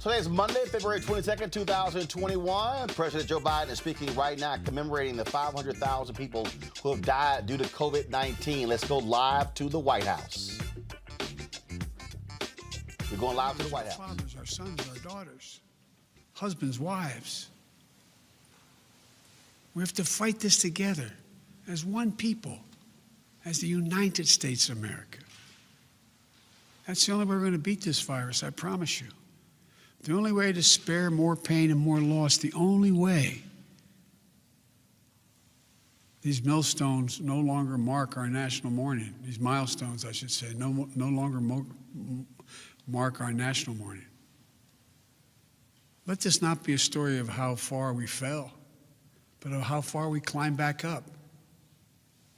Today is Monday, February 22nd, 2021. President Joe Biden is speaking right now, commemorating the 500,000 people who have died due to COVID-19. Let's go live to the White House. We're going live to the White House. Our fathers, our sons, our daughters, husbands, wives. We have to fight this together as one people, as the United States of America. That's the only way we're going to beat this virus, I promise you. The only way to spare more pain and more loss, the only way these millstones no longer mark our national mourning, these milestones, I should say, no longer mark our national mourning. Let this not be a story of how far we fell, but of how far we climbed back up.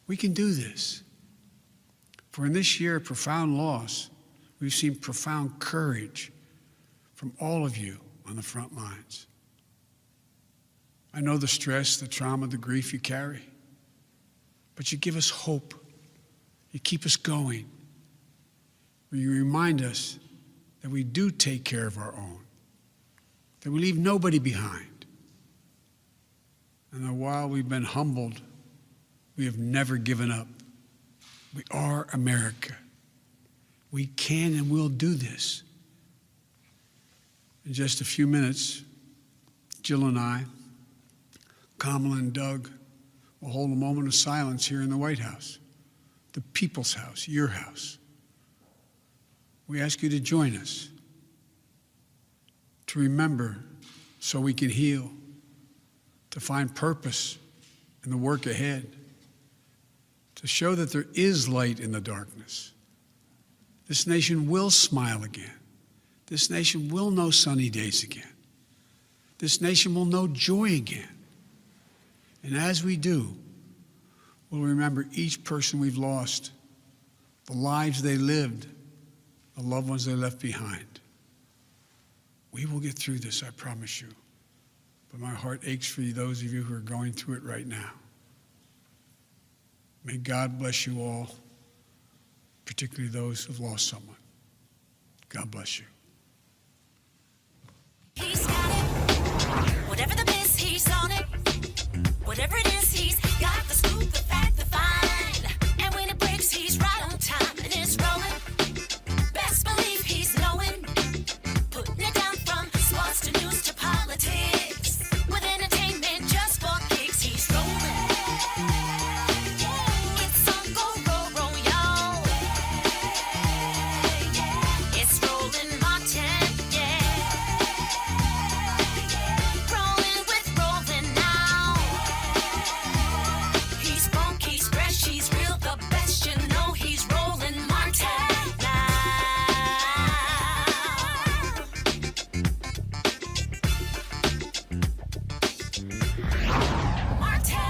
We can do this. For in this year of profound loss, we've seen profound courage from all of you on the front lines. I know the stress, the trauma, the grief you carry, but you give us hope. You keep us going. You remind us that we do take care of our own, that we leave nobody behind, and that while we've been humbled, we have never given up. We are America. We can and will do this. In just a few minutes, Jill and I, Kamala and Doug, will hold a moment of silence here in the White House, the people's house, your house. We ask you to join us, to remember so we can heal, to find purpose in the work ahead, to show that there is light in the darkness. This nation will smile again. This nation will know sunny days again. This nation will know joy again. And as we do, we'll remember each person we've lost, the lives they lived, the loved ones they left behind. We will get through this, I promise you. But my heart aches for those of you who are going through it right now. May God bless you all, particularly those who've lost someone. God bless you. He's got it. Whatever the biz, he's on it. Whatever it is, he's got the scoop, the fact, the find. And when it breaks, he's right on time and it's rolling. Best believe he's knowing. Putting it down from sports to news to politics. With entertainment just for kicks, he's rolling. It's on go, roll, y'all. It's Roland Martin, yeah. Rolling with Roland now. He's funky, he's fresh, he's real, the best, you know he's Roland Martin now. Martin.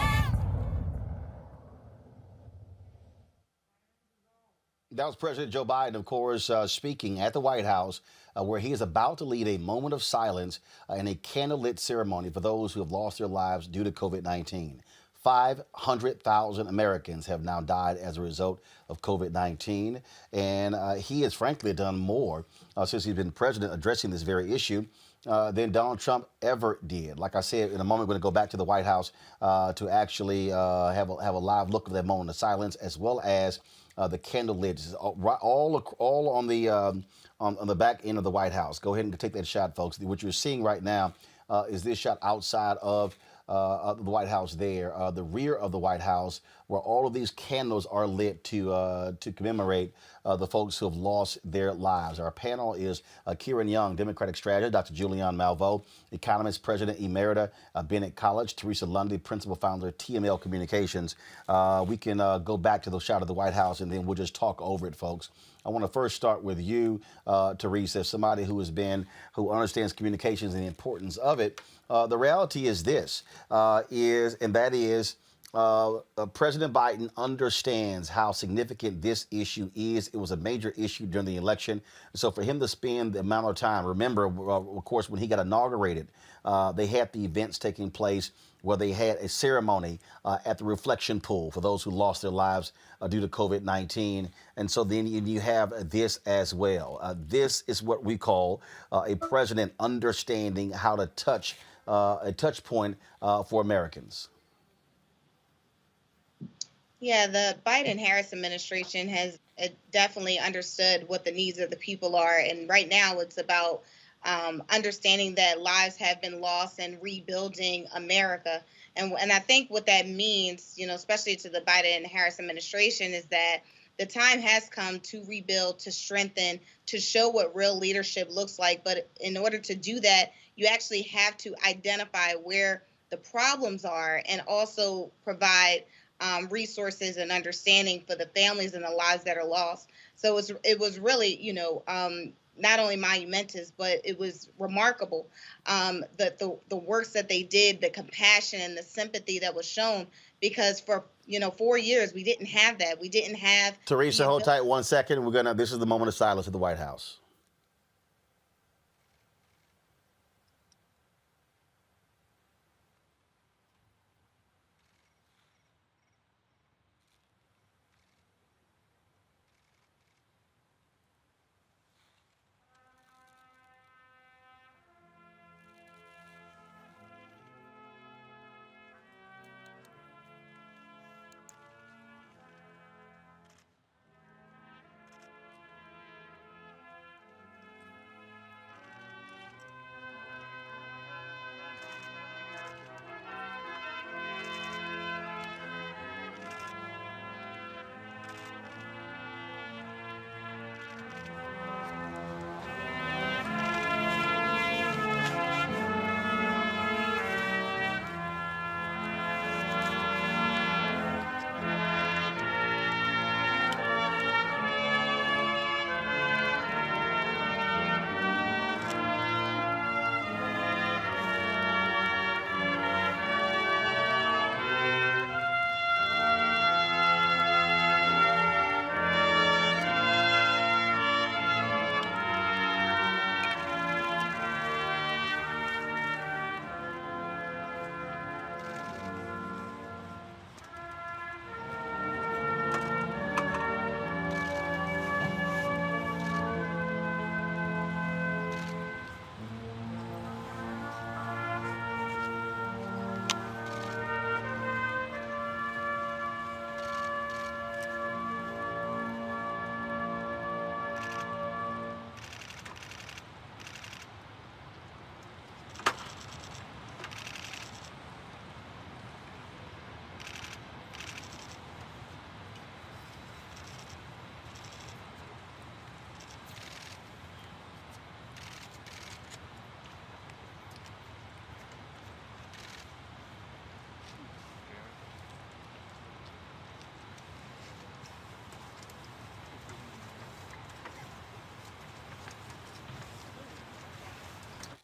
That was President Joe Biden, of course, speaking at the White House, where he is about to lead a moment of silence and a candlelit ceremony for those who have lost their lives due to COVID-19. 500,000 Americans have now died as a result of COVID-19, and he has frankly done more since he's been president addressing this very issue than Donald Trump ever did. Like I said, in a moment, we're going to go back to the White House to actually have a live look of that moment of silence, as well as the candle lids, all on the back end of the White House. Go ahead and take that shot, folks. What you're seeing right now is this shot outside of the White House there, the rear of the White House, where all of these candles are lit to commemorate the folks who have lost their lives. Our panel is Kieran Young, Democratic strategist, Dr. Julianne Malveaux, economist, president emerita, Bennett College, Teresa Lundy, principal founder, TML Communications. We can go back to the shot of the White House, and then we'll just talk over it, folks. I want to first start with you, Teresa, somebody who understands communications and the importance of it. The reality is this, President Biden understands how significant this issue is. It was a major issue during the election. So for him to spend the amount of time, remember, of course, when he got inaugurated, they had the events taking place where they had a ceremony at the reflection pool for those who lost their lives due to COVID-19. And so then you have this as well. This is what we call a president understanding how to touch a touch point for Americans. Yeah, the Biden-Harris administration has definitely understood what the needs of the people are. And right now it's about understanding that lives have been lost and rebuilding America. And I think what that means, you know, especially to the Biden-Harris administration, is that the time has come to rebuild, to strengthen, to show what real leadership looks like. But in order to do that, you actually have to identify where the problems are and also provide resources and understanding for the families and the lives that are lost. So it was really, you know, not only monumentous, but it was remarkable that the works that they did, the compassion and the sympathy that was shown, because for 4 years we didn't have that. We didn't have. Teresa, hold tight 1 second. This is the moment of silence at the White House.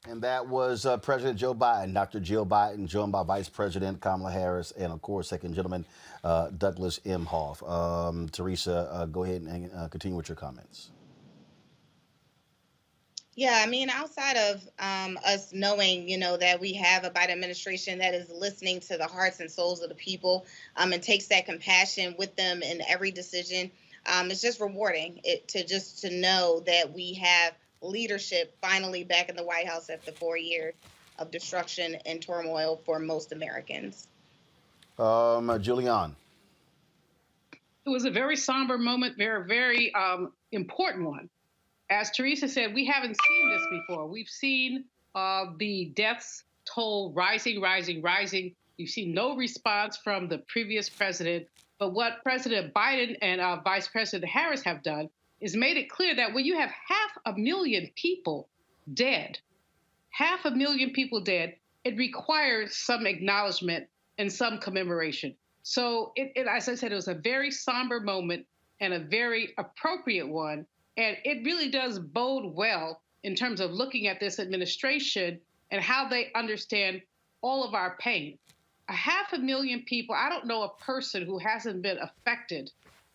And that was President Joe Biden, Dr. Jill Biden, joined by Vice President Kamala Harris, and of course, Second Gentleman Douglas Emhoff. Teresa, go ahead and continue with your comments. Yeah, I mean, outside of us knowing, that we have a Biden administration that is listening to the hearts and souls of the people and takes that compassion with them in every decision, it's just rewarding to know that we have leadership finally back in the White House after 4 years of destruction and turmoil for most Americans. Julianne. It was a very somber moment, very important one. As Teresa said, we haven't seen this before. We've seen the deaths toll rising. You've seen no response from the previous president. But what President Biden and Vice President Harris have done is made it clear that when you have 500,000 people dead, it requires some acknowledgement and some commemoration. So, as I said, it was a very somber moment and a very appropriate one. And it really does bode well in terms of looking at this administration and how they understand all of our pain. 500,000 people. I don't know a person who hasn't been affected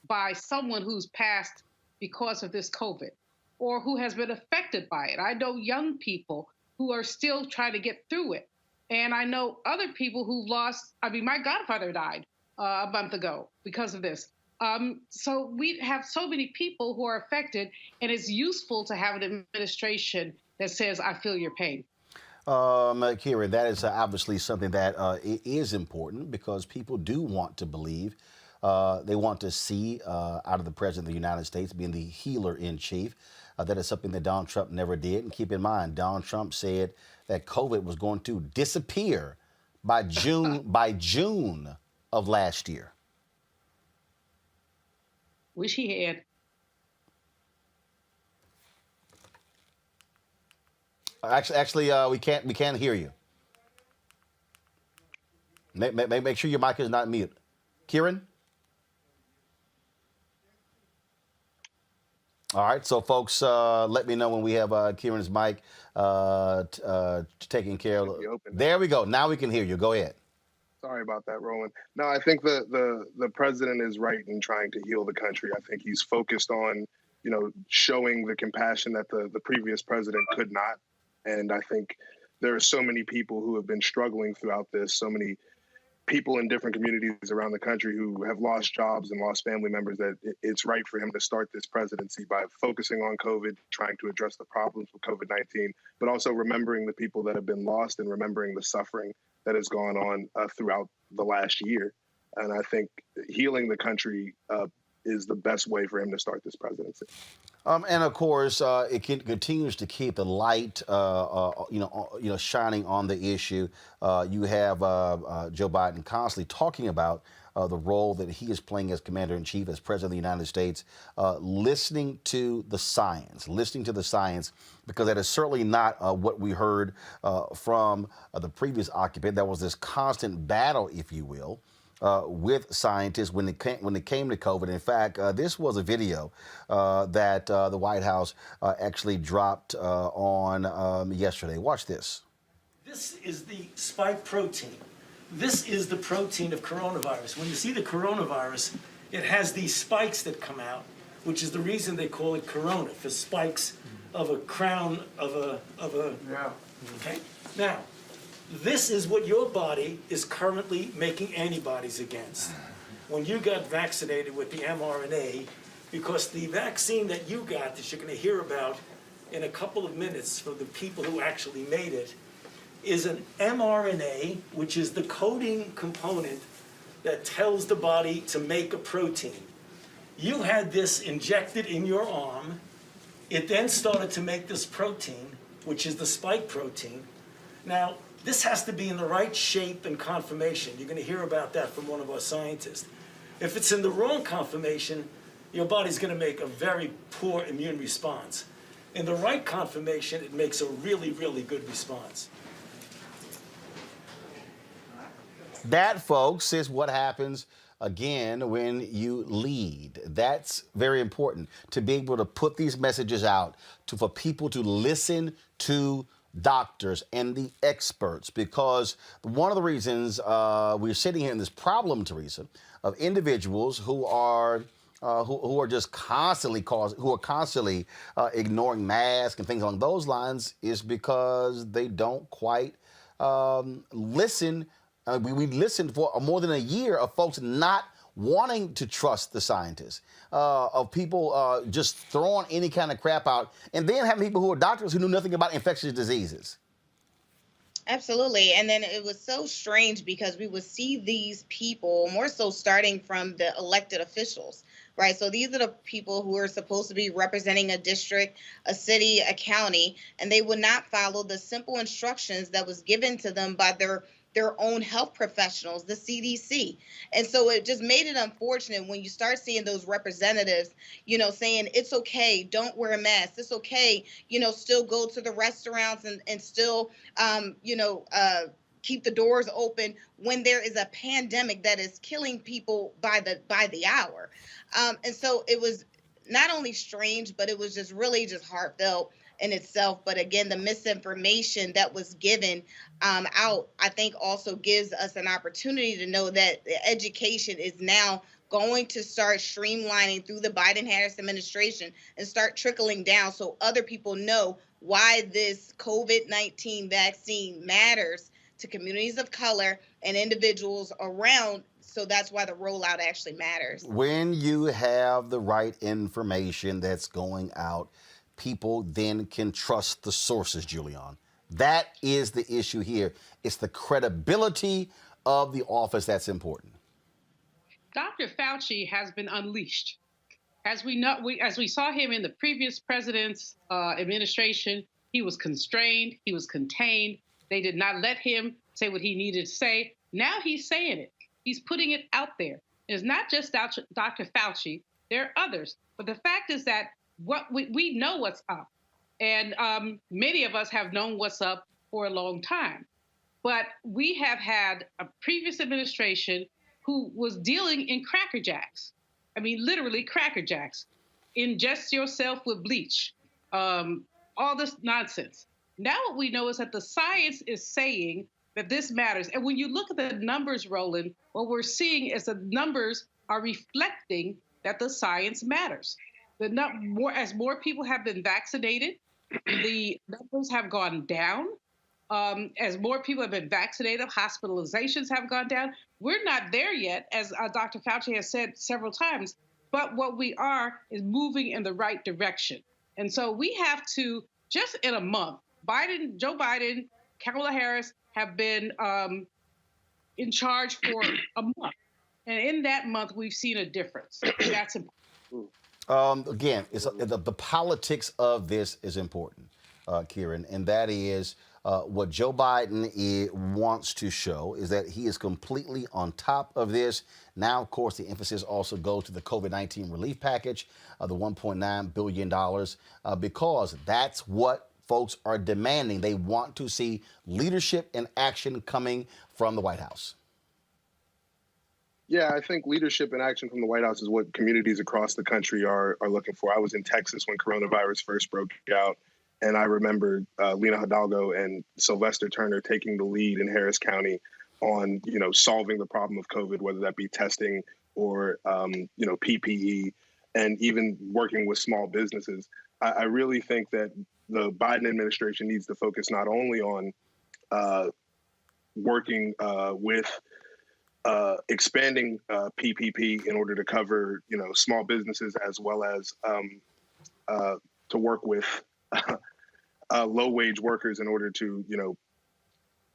by someone who's passed because of this COVID or who has been affected by it. I know young people who are still trying to get through it. And I know other people who've lost, my godfather died a month ago because of this. So we have so many people who are affected, and it's useful to have an administration that says, I feel your pain. Kira, that is obviously something that is important because people do want to believe. They want to see out of the President of the United States being the healer in chief. That is something that Donald Trump never did. And keep in mind, Donald Trump said that COVID was going to disappear by June of last year. Wish he had. Actually, we can't hear you. Make sure your mic is not mute. Kieran? All right, so folks, let me know when we have Kieran's mic taken care of. There we go. Now we can hear you. Go ahead. Sorry about that, Roland. No, I think the president is right in trying to heal the country. I think he's focused on, showing the compassion that the previous president could not. And I think there are so many people who have been struggling throughout this, so many people in different communities around the country who have lost jobs and lost family members, that it's right for him to start this presidency by focusing on COVID, trying to address the problems with COVID-19, but also remembering the people that have been lost and remembering the suffering that has gone on throughout the last year. And I think healing the country is the best way for him to start this presidency. And of course, it continues to keep the light, shining on the issue. You have Joe Biden constantly talking about the role that he is playing as commander-in-chief, as president of the United States, listening to the science, because that is certainly not what we heard from the previous occupant. There was this constant battle, if you will, with scientists when it came to COVID. In fact, this was a video that the White House actually dropped on yesterday. Watch this. This is the spike protein. This is the protein of coronavirus. When you see the coronavirus, it has these spikes that come out, which is the reason they call it corona, for spikes of a crown of a. Yeah. Okay? Now, this is what your body is currently making antibodies against. When you got vaccinated with the mRNA, because the vaccine that you got, that you're going to hear about in a couple of minutes from the people who actually made it, is an mRNA, which is the coding component that tells the body to make a protein. You had this injected in your arm. It then started to make this protein, which is the spike protein. Now, this has to be in the right shape and conformation. You're going to hear about that from one of our scientists. If it's in the wrong conformation, your body's going to make a very poor immune response. In the right conformation, it makes a really, really good response. That, folks, is what happens again when you lead. That's very important, to be able to put these messages out for people to listen to doctors and the experts, because one of the reasons we're sitting here in this problem, Teresa, of individuals who are just constantly ignoring masks and things along those lines is because they don't quite listen. We listened for more than a year of folks not wanting to trust the scientists, of people just throwing any kind of crap out, and then having people who are doctors who knew nothing about infectious diseases. Absolutely. And then it was so strange because we would see these people more so starting from the elected officials, right? So these are the people who are supposed to be representing a district, a city, a county, and they would not follow the simple instructions that was given to them by their own health professionals, the CDC. And so it just made it unfortunate when you start seeing those representatives, saying it's okay, don't wear a mask. It's okay, still go to the restaurants and still, keep the doors open when there is a pandemic that is killing people by the hour. And so it was not only strange, but it was just really just heartfelt in itself. But again, the misinformation that was given out, I think also gives us an opportunity to know that education is now going to start streamlining through the Biden-Harris administration and start trickling down so other people know why this COVID-19 vaccine matters to communities of color and individuals around. So that's why the rollout actually matters. When you have the right information that's going out, people then can trust the sources, Julian. That is the issue here. It's the credibility of the office that's important. Dr. Fauci has been unleashed. As we know, as we saw him in the previous president's administration, he was constrained, he was contained. They did not let him say what he needed to say. Now he's saying it. He's putting it out there. It's not just Dr. Fauci. There are others. But the fact is that what we know what's up. And many of us have known what's up for a long time. But we have had a previous administration who was dealing in Cracker Jacks. I mean, literally Cracker Jacks. Ingest yourself with bleach. All this nonsense. Now what we know is that the science is saying that this matters. And when you look at the numbers, Roland, what we're seeing is the numbers are reflecting that the science matters. As more people have been vaccinated, the numbers have gone down. As more people have been vaccinated, hospitalizations have gone down. We're not there yet, as Dr. Fauci has said several times, but what we are is moving in the right direction. And so we have to, just in a month, Joe Biden, Kamala Harris have been in charge for a month. And in that month, we've seen a difference. That's important. Again, the politics of this is important, Kieran, and that is what Joe Biden wants to show is that he is completely on top of this. Now, of course, the emphasis also goes to the COVID-19 relief package, the $1.9 billion, because that's what folks are demanding. They want to see leadership and action coming from the White House. Yeah, I think leadership and action from the White House is what communities across the country are looking for. I was in Texas when coronavirus first broke out, and I remember Lena Hidalgo and Sylvester Turner taking the lead in Harris County on, solving the problem of COVID, whether that be testing or, PPE, and even working with small businesses. I really think that the Biden administration needs to focus not only on working with expanding PPP in order to cover, small businesses, as well as to work with low-wage workers in order to,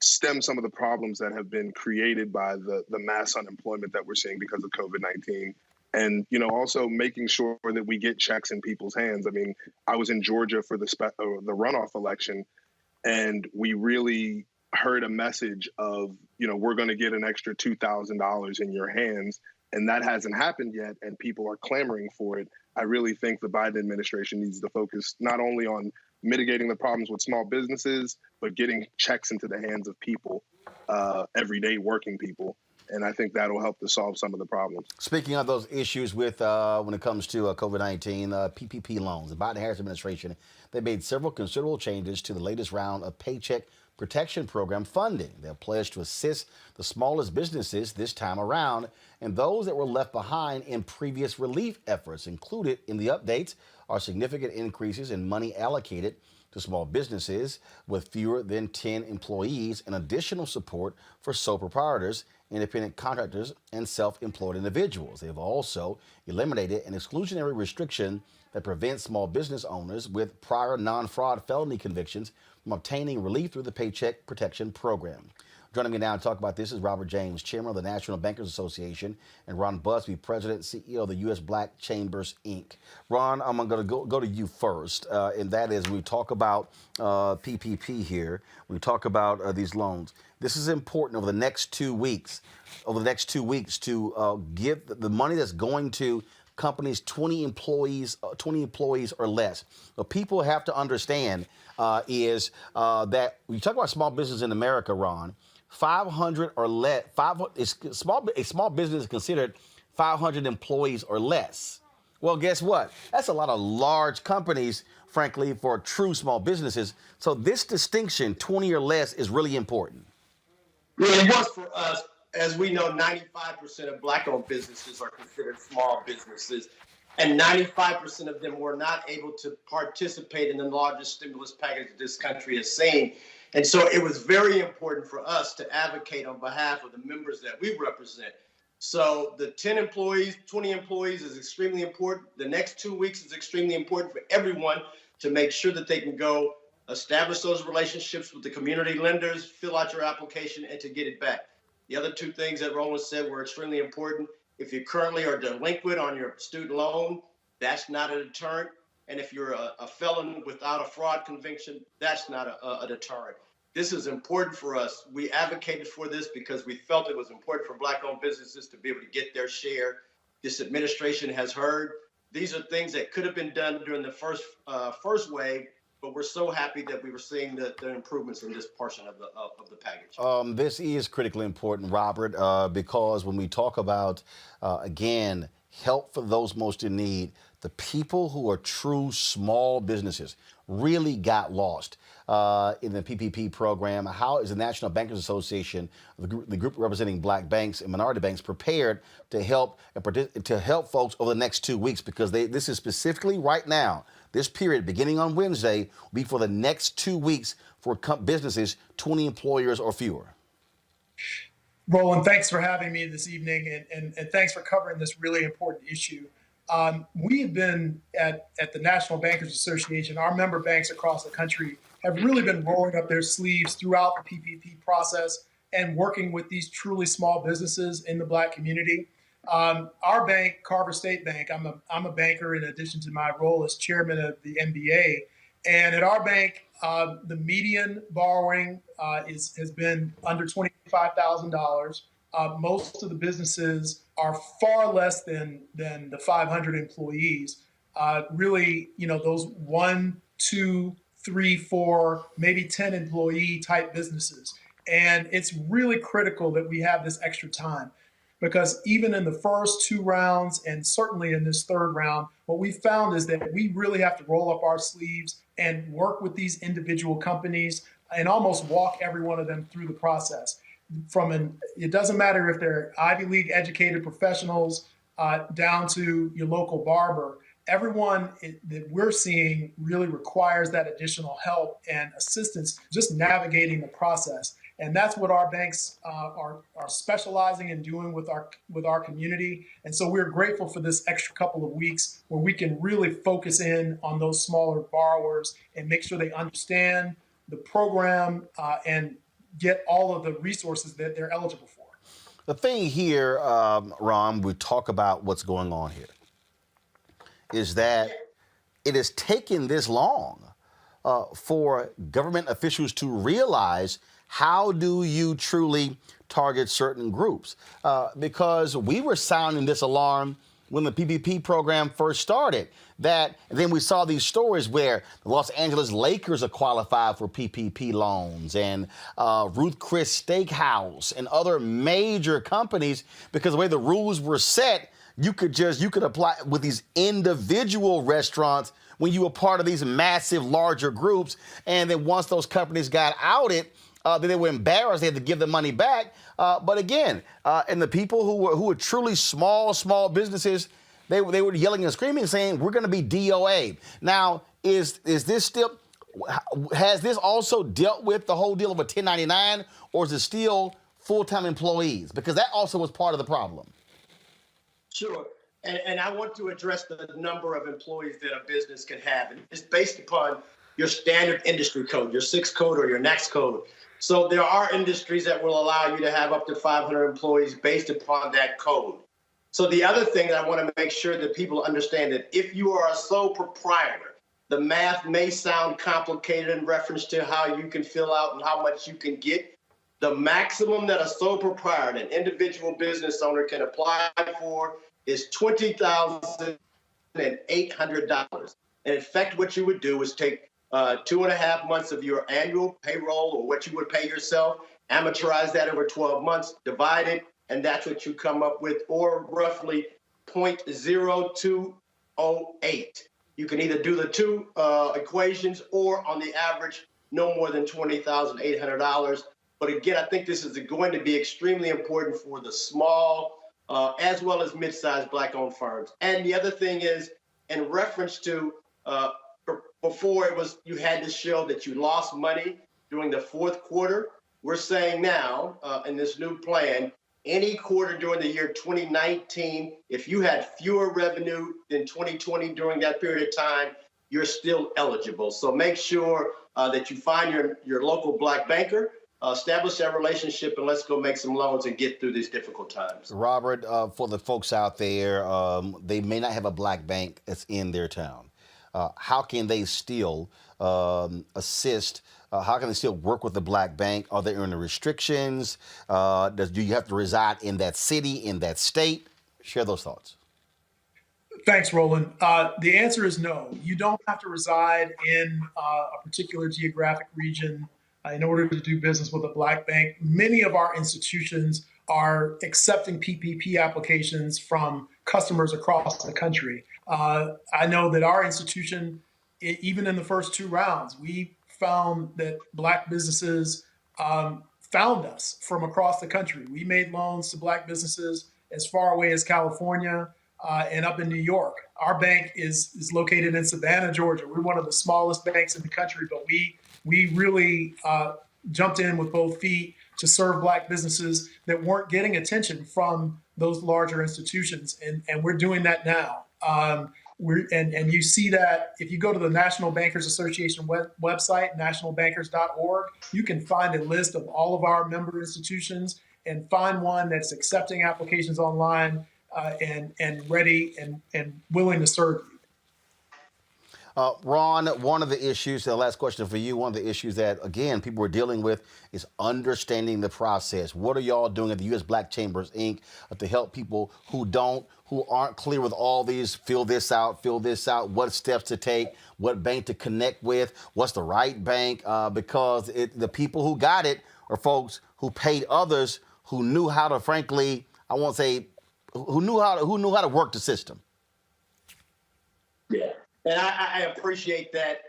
stem some of the problems that have been created by the mass unemployment that we're seeing because of COVID-19. And, also making sure that we get checks in people's hands. I mean, I was in Georgia for the runoff election, and we really heard a message of, we're going to get an extra $2,000 in your hands. And that hasn't happened yet, and people are clamoring for it. I really think the Biden administration needs to focus not only on mitigating the problems with small businesses, but getting checks into the hands of people, everyday working people. And I think that'll help to solve some of the problems. Speaking of those issues with when it comes to COVID-19, PPP loans, the Biden-Harris administration, they made several considerable changes to the latest round of Paycheck Protection Program funding. They're pledged to assist the smallest businesses this time around, and those that were left behind in previous relief efforts. Included in the updates are significant increases in money allocated to small businesses with fewer than 10 employees and additional support for sole proprietors, independent contractors, and self-employed individuals. They have also eliminated an exclusionary restriction that prevents small business owners with prior non-fraud felony convictions from obtaining relief through the Paycheck Protection Program. Joining me now to talk about this is Robert James, chairman of the National Bankers Association, and Ron Busby, president and CEO of the U.S. Black Chambers, Inc. Ron, I'm going to go to you first, and that is we talk about PPP here. We talk about these loans. This is important over the next 2 weeks. To give the money that's going to companies 20 employees or less. What people have to understand is that when you talk about small business in America, Ron, 500 or less. A small business is considered 500 employees or less. Well, guess what? That's a lot of large companies, frankly, for true small businesses. So this distinction, 20 or less, is really important. Really was for us. As we know, 95% of Black-owned businesses are considered small businesses, and 95% of them were not able to participate in the largest stimulus package this country has seen. And so it was very important for us to advocate on behalf of the members that we represent. So the 10 employees, 20 employees is extremely important. The next 2 weeks is extremely important for everyone to make sure that they can go establish those relationships with the community lenders, fill out your application, and to get it back. The other two things that Roland said were extremely important. If you currently are delinquent on your student loan, that's not a deterrent. And if you're a felon without a fraud conviction, that's not a deterrent. This is important for us. We advocated for this because we felt it was important for Black-owned businesses to be able to get their share. This administration has heard. These are things that could have been done during the first wave, but we're so happy that we were seeing the improvements in this portion of the package. This is critically important, Robert, because when we talk about, again, help for those most in need, the people who are true small businesses really got lost in the PPP program. How is the National Bankers Association, the group representing Black banks and minority banks, prepared to help folks over the next 2 weeks? Because this is specifically right now. This period, beginning on Wednesday, will be for the next 2 weeks for businesses, 20 employers or fewer. Roland, thanks for having me this evening, and thanks for covering this really important issue. We have been at the National Bankers Association, our member banks across the country have really been rolling up their sleeves throughout the PPP process and working with these truly small businesses in the Black community. Our bank, Carver State Bank, I'm a banker in addition to my role as chairman of the MBA. And at our bank, the median borrowing has been under $25,000. Most of the businesses are far less than the 500 employees. Really, those 1, 2, 3, 4, maybe 10 employee type businesses. And it's really critical that we have this extra time, because even in the first 2 rounds and certainly in this 3rd round, what we found is that we really have to roll up our sleeves and work with these individual companies and almost walk every one of them through the process. It doesn't matter if they're Ivy League educated professionals down to your local barber. Everyone that we're seeing really requires that additional help and assistance just navigating the process. And that's what our banks are specializing in doing with our community. And so we're grateful for this extra couple of weeks where we can really focus in on those smaller borrowers and make sure they understand the program and get all of the resources that they're eligible for. The thing here, Ron, we talk about what's going on here, is that it has taken this long for government officials to realize how do you truly target certain groups? Because we were sounding this alarm when the PPP program first started. And then we saw these stories where the Los Angeles Lakers are qualified for PPP loans, and Ruth Chris Steakhouse and other major companies, because the way the rules were set, you could apply with these individual restaurants when you were part of these massive larger groups. And then once those companies got outed, then they were embarrassed. They had to give the money back. But again, and the people who were truly small businesses, they were yelling and screaming, saying, "We're going to be DOA." Now, is this still? Has this also dealt with the whole deal of a 1099, or is it still full-time employees? Because that also was part of the problem. Sure. And I want to address the number of employees that a business can have. And it's based upon your standard industry code, your 6 code or your NAICS code. So there are industries that will allow you to have up to 500 employees based upon that code. So the other thing that I want to make sure that people understand, that if you are a sole proprietor, the math may sound complicated in reference to how you can fill out and how much you can get. The maximum that a sole proprietor, an individual business owner, can apply for is $20,800. And in fact, what you would do is take 2.5 months of your annual payroll, or what you would pay yourself, amortize that over 12 months, divide it, and that's what you come up with, or roughly 0.02 808. You can either do the two equations or on the average, no more than $20,800. But again, I think this is going to be extremely important for the small as well as mid-sized Black-owned firms. And the other thing is, in reference to before it was you had to show that you lost money during the fourth quarter. We're saying now in this new plan, any quarter during the year 2019, if you had fewer revenue than 2020 during that period of time, you're still eligible. So make sure that you find your local Black banker, establish that relationship, and let's go make some loans and get through these difficult times. Robert, for the folks out there, they may not have a Black bank that's in their town. How can they still assist? How can they still work with the Black bank? Are there any restrictions? Do you have to reside in that city, in that state? Share those thoughts. Thanks, Roland. The answer is no. You don't have to reside in a particular geographic region in order to do business with a Black bank. Many of our institutions are accepting PPP applications from customers across the country. I know that our institution, even in the first two rounds, we found that Black businesses found us from across the country. We made loans to Black businesses as far away as California and up in New York. Our bank is located in Savannah, Georgia. We're one of the smallest banks in the country, but we really jumped in with both feet to serve Black businesses that weren't getting attention from those larger institutions. And we're doing that now. And you see that if you go to the National Bankers Association website, nationalbankers.org, you can find a list of all of our member institutions and find one that's accepting applications online and ready and willing to serve you. Ron, one of the issues, the last question for you, one of the issues that, again, people are dealing with is understanding the process. What are y'all doing at the U.S. Black Chambers, Inc. To help people who aren't clear with all these, fill this out, what steps to take, what bank to connect with, what's the right bank, because the people who got it are folks who paid others who knew how to, frankly, I won't say, who knew how to work the system. Yeah. And I appreciate that.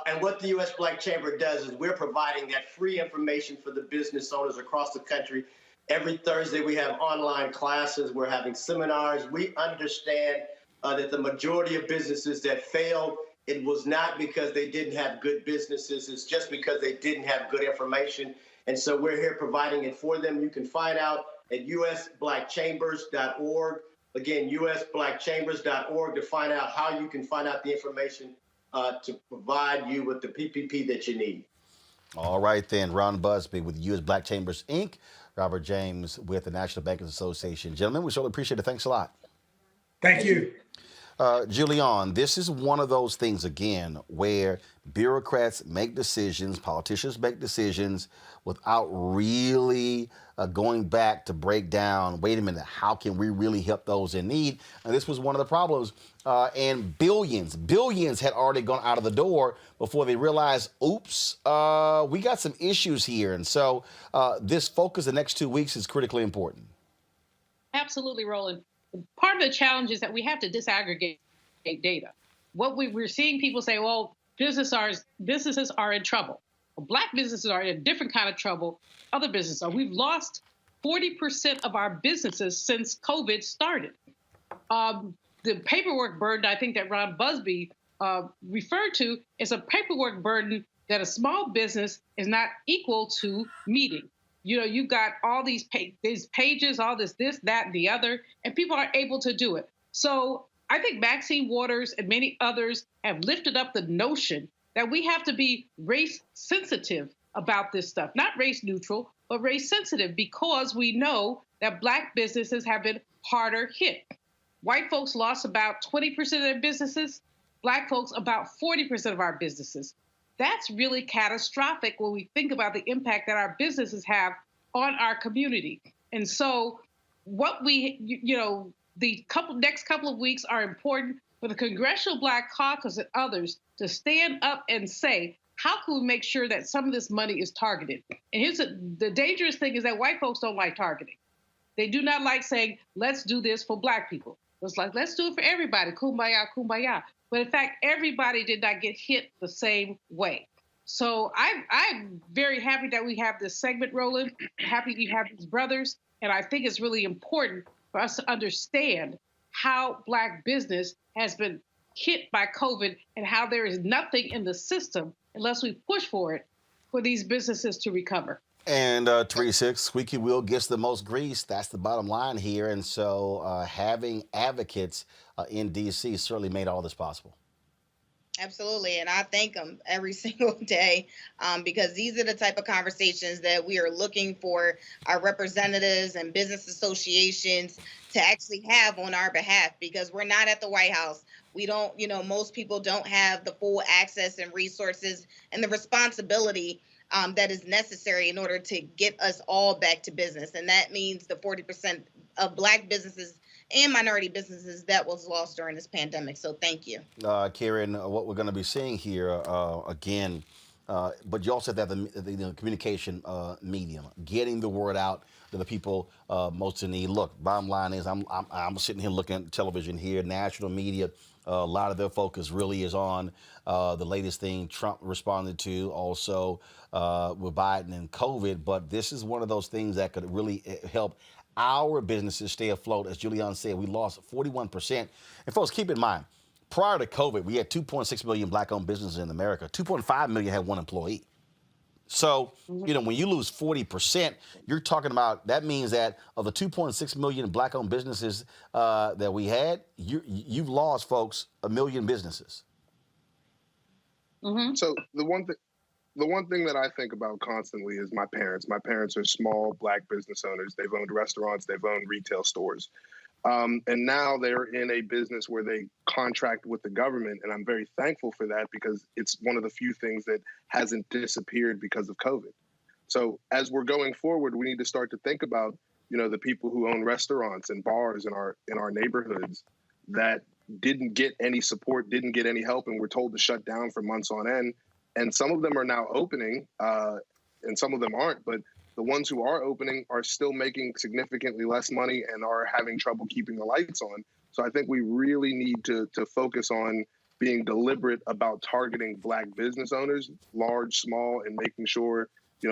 And what the U.S. Black Chamber does is we're providing that free information for the business owners across the country. Every Thursday, we have online classes. We're having seminars. We understand that the majority of businesses that failed, it was not because they didn't have good businesses. It's just because they didn't have good information. And so we're here providing it for them. You can find out at usblackchambers.org. Again, usblackchambers.org to find out how you can find out the information to provide you with the PPP that you need. All right, then. Ron Busby with U.S. Black Chambers, Inc., Robert James with the National Bankers Association. Gentlemen, we certainly appreciate it. Thanks a lot. Thank you. Julian, this is one of those things, again, where bureaucrats make decisions, politicians make decisions without really going back to break down, wait a minute, how can we really help those in need? And this was one of the problems. And billions had already gone out of the door before they realized, oops, we got some issues here. And so this focus the next 2 weeks is critically important. Absolutely, Roland. Part of the challenge is that we have to disaggregate data. What we're seeing people say, well, businesses are in trouble. Well, Black businesses are in a different kind of trouble. Other businesses are. We've lost 40% of our businesses since COVID started. The paperwork burden, I think that Ron Busby referred to, is a paperwork burden that a small business is not equal to meeting. You know, you've got all these pages, all this, that, and the other, and people aren't able to do it. So I think Maxine Waters and many others have lifted up the notion that we have to be race sensitive about this stuff, not race neutral, but race sensitive, because we know that Black businesses have been harder hit. White folks lost about 20% of their businesses, Black folks about 40% of our businesses. That's really catastrophic when we think about the impact that our businesses have on our community. And so what the next couple of weeks are important for the Congressional Black Caucus and others to stand up and say, how can we make sure that some of this money is targeted? And here's the dangerous thing is that white folks don't like targeting. They do not like saying, let's do this for Black people. was like, let's do it for everybody, kumbaya, kumbaya. But in fact, everybody did not get hit the same way. So I'm very happy that we have this segment, Roland. Happy you have these brothers. And I think it's really important for us to understand how Black business has been hit by COVID and how there is nothing in the system unless we push for it for these businesses to recover. And Teresa, squeaky wheel gets the most grease. That's the bottom line here. And so having advocates in D.C. certainly made all this possible. Absolutely. And I thank them every single day because these are the type of conversations that we are looking for our representatives and business associations to actually have on our behalf, because we're not at the White House. We don't, most people don't have the full access and resources and the responsibility that is necessary in order to get us all back to business. And that means the 40% of Black businesses and minority businesses that was lost during this pandemic. So thank you. Karen, what we're going to be seeing here again, but you also have the communication medium, getting the word out to the people most in need. Look, bottom line is I'm sitting here looking at television here, national media. A lot of their focus really is on the latest thing Trump responded to, also with Biden and COVID. But this is one of those things that could really help our businesses stay afloat. As Julian said, we lost 41%. And folks, keep in mind, prior to COVID, we had 2.6 million Black-owned businesses in America. 2.5 million had one employee. So, when you lose 40%, you're talking about, that means that of the 2.6 million Black-owned businesses that we had, you've lost, folks, 1 million businesses. Mm-hmm. So the one thing that I think about constantly is my parents. My parents are small Black business owners. They've owned restaurants, they've owned retail stores. And now they're in a business where they contract with the government. And I'm very thankful for that because it's one of the few things that hasn't disappeared because of COVID. So as we're going forward, we need to start to think about, the people who own restaurants and bars in our neighborhoods that didn't get any support, didn't get any help, and were told to shut down for months on end. And some of them are now opening and some of them aren't. But the ones who are opening are still making significantly less money and are having trouble keeping the lights on. So I think we really need to focus on being deliberate about targeting Black business owners, large, small, and making sure,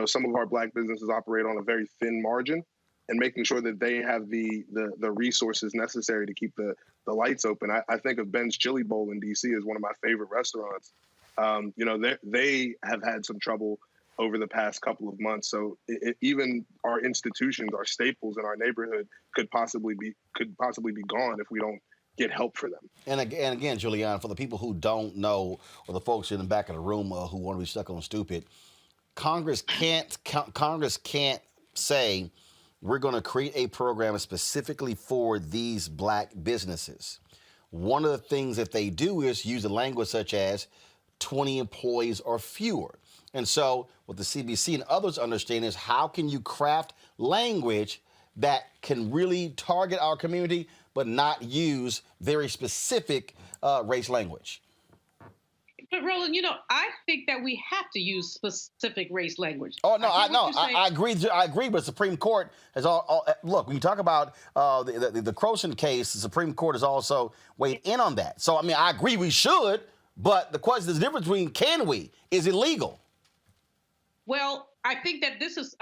some of our Black businesses operate on a very thin margin, and making sure that they have the resources necessary to keep the lights open. I think of Ben's Chili Bowl in D.C. as one of my favorite restaurants. They have had some trouble over the past couple of months. So even our institutions, our staples in our neighborhood could possibly be gone if we don't get help for them. And again, Julian, for the people who don't know, or the folks in the back of the room who want to be stuck on stupid, Congress can't say we're going to create a program specifically for these Black businesses. One of the things that they do is use the language such as 20 employees or fewer. And so what the CBC and others understand is, how can you craft language that can really target our community but not use very specific race language? But Roland, I think that we have to use specific race language. Oh no, I agree. I agree. But the Supreme Court has look. When you talk about the Croson case, the Supreme Court has also weighed in on that. So I agree we should. But the question is the difference between can we? Is it legal? Well, I think that this is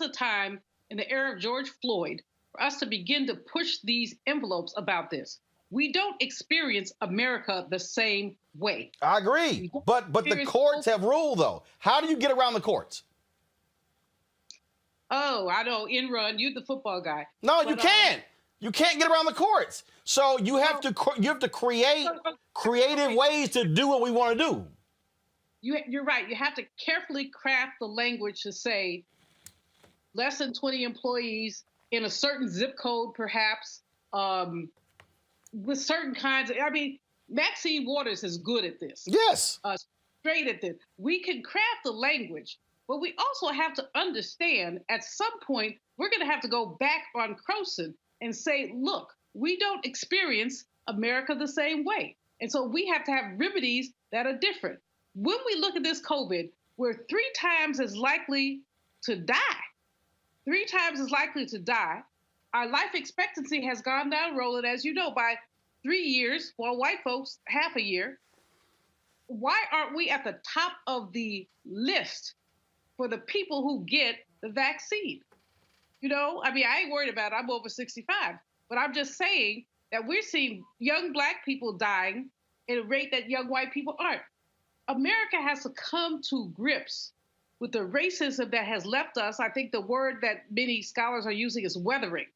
a time in the era of George Floyd for us to begin to push these envelopes about this. We don't experience America the same way. I agree. But the courts have ruled, though. How do you get around the courts? Oh, I know. Run, you're the football guy. No, you can't. You can't get around the courts. So you have to create creative ways to do what we want to do. You're right. You have to carefully craft the language to say less than 20 employees in a certain zip code, perhaps, with certain kinds of, Maxine Waters is good at this. Yes. Straight at this. We can craft the language, but we also have to understand at some point, we're going to have to go back on Croson and say, look, we don't experience America the same way. And so we have to have remedies that are different. When we look at this COVID, we're 3 times as likely to die. 3 times as likely to die our life expectancy has gone down, Roland, as you know, by 3 years, while white folks, half a year. Why aren't we at the top of the list for the people who get the vaccine? You know, I mean, I ain't worried about it. I'm over 65. But I'm just saying that we're seeing young Black people dying at a rate that young white people aren't. America has to come to grips with the racism that has left us. I think the word that many scholars are using is weathering,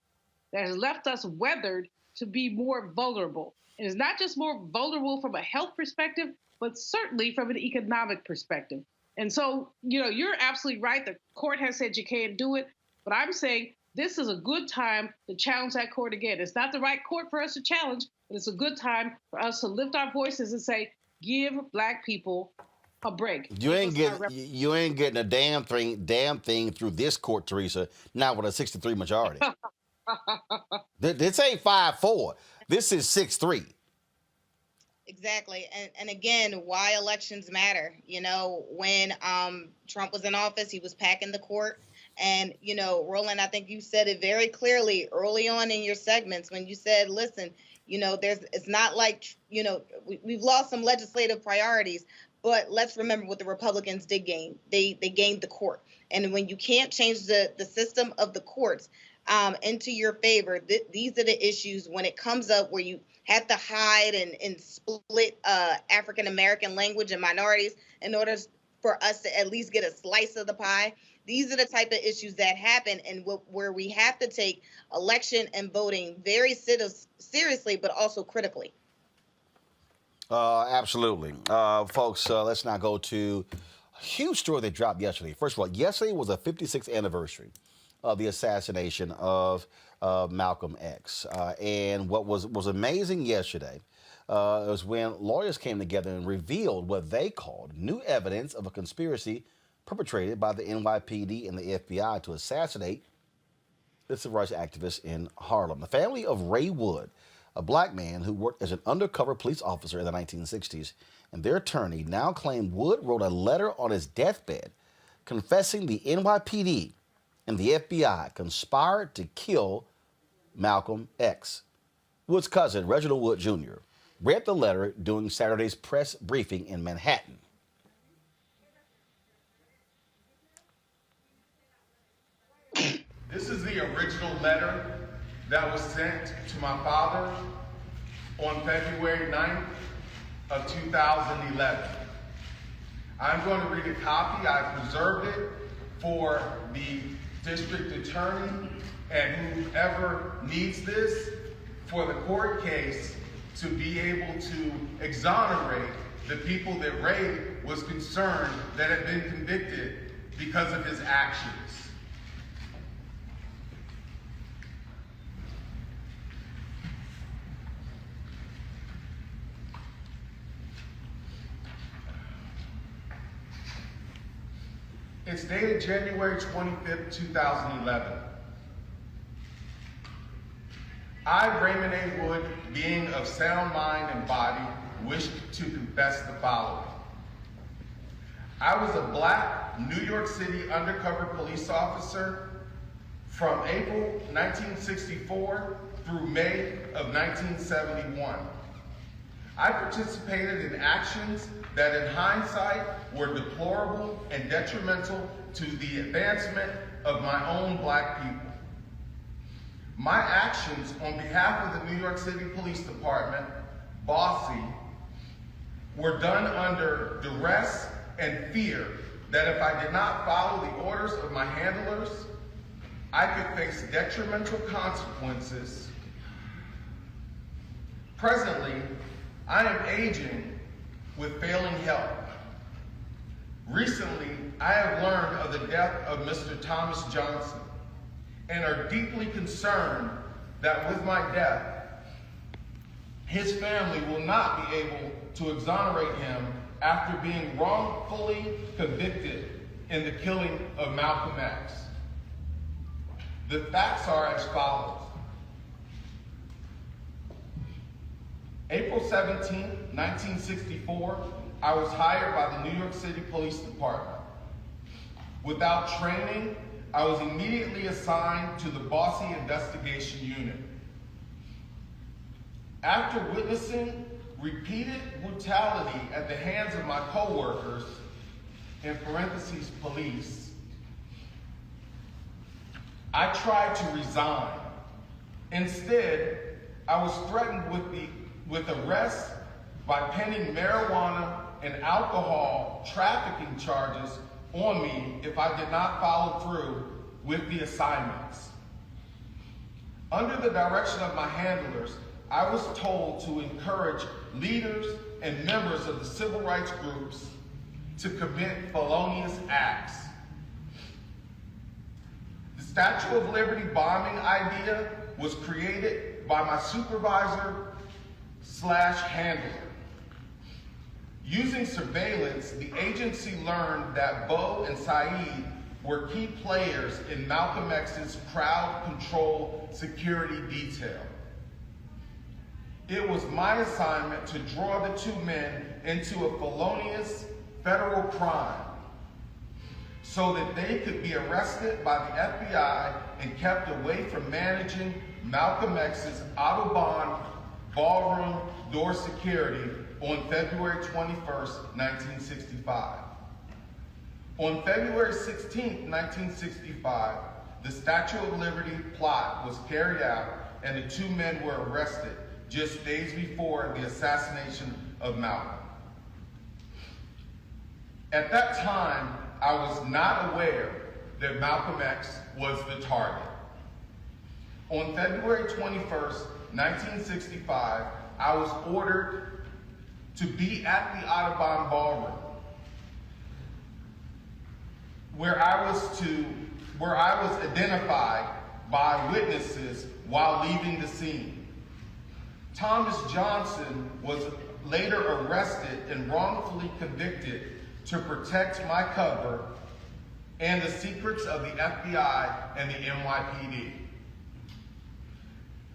that has left us weathered to be more vulnerable. And it's not just more vulnerable from a health perspective, but certainly from an economic perspective. And so, you know, you're absolutely right. The court has said you can't do it. But I'm saying this is a good time to challenge that court again. It's not the right court for us to challenge, but it's a good time for us to lift our voices and say, give Black people a break. You ain't getting a damn thing through this court, Teresa. Not with a 63 majority. This ain't 5-4. This is 6-3. Exactly. And again, why elections matter. You know, when Trump was in office, he was packing the court. And, you know, Roland, I think you said it very clearly early on in your segments when you said, listen, you know, it's not like, you know, we've lost some legislative priorities, but let's remember what the Republicans did gain. They gained the court. And when you can't change the system of the courts into your favor, these are the issues when it comes up where you have to hide and split African-American language and minorities in order for us to at least get a slice of the pie. These are the type of issues that happen and where we have to take election and voting very seriously, but also critically. Absolutely. Folks, let's now go to a huge story that dropped yesterday. First of all, yesterday was the 56th anniversary of the assassination of Malcolm X. And what was amazing yesterday was when lawyers came together and revealed what they called new evidence of a conspiracy perpetrated by the NYPD and the FBI to assassinate the civil rights activist in Harlem. The family of Ray Wood, a Black man who worked as an undercover police officer in the 1960s, and their attorney now claim Wood wrote a letter on his deathbed confessing the NYPD and the FBI conspired to kill Malcolm X. Wood's cousin, Reginald Wood Jr., read the letter during Saturday's press briefing in Manhattan. This is the original letter that was sent to my father on February 9th of 2011. I'm going to read a copy. I preserved it for the district attorney and whoever needs this for the court case to be able to exonerate the people that Ray was concerned that had been convicted because of his actions. It's dated January 25th, 2011. I, Raymond A. Wood, being of sound mind and body, wish to confess the following. I was a Black New York City undercover police officer from April 1964 through May of 1971. I participated in actions that in hindsight were deplorable and detrimental to the advancement of my own Black people. My actions on behalf of the New York City Police Department, bossy, were done under duress and fear that if I did not follow the orders of my handlers, I could face detrimental consequences. Presently, I am aging with failing health. Recently, I have learned of the death of Mr. Thomas Johnson and are deeply concerned that with my death, his family will not be able to exonerate him after being wrongfully convicted in the killing of Malcolm X. The facts are as follows. April 17, 1964, I was hired by the New York City Police Department. Without training, I was immediately assigned to the Bossy Investigation Unit. After witnessing repeated brutality at the hands of my coworkers, in parentheses, police, I tried to resign. Instead, I was threatened with arrest by penning marijuana and alcohol trafficking charges on me if I did not follow through with the assignments. Under the direction of my handlers, I was told to encourage leaders and members of the civil rights groups to commit felonious acts. The Statue of Liberty bombing idea was created by my supervisor/handler. Using surveillance, the agency learned that Bo and Saeed were key players in Malcolm X's crowd control security detail. It was my assignment to draw the two men into a felonious federal crime so that they could be arrested by the FBI and kept away from managing Malcolm X's Audubon ballroom door security on February 21st, 1965. On February 16th, 1965, the Statue of Liberty plot was carried out and the two men were arrested just days before the assassination of Malcolm. At that time, I was not aware that Malcolm X was the target. On February 21st, 1965, I was ordered to be at the Audubon Ballroom, where I was identified by witnesses while leaving the scene. Thomas Johnson was later arrested and wrongfully convicted to protect my cover and the secrets of the FBI and the NYPD.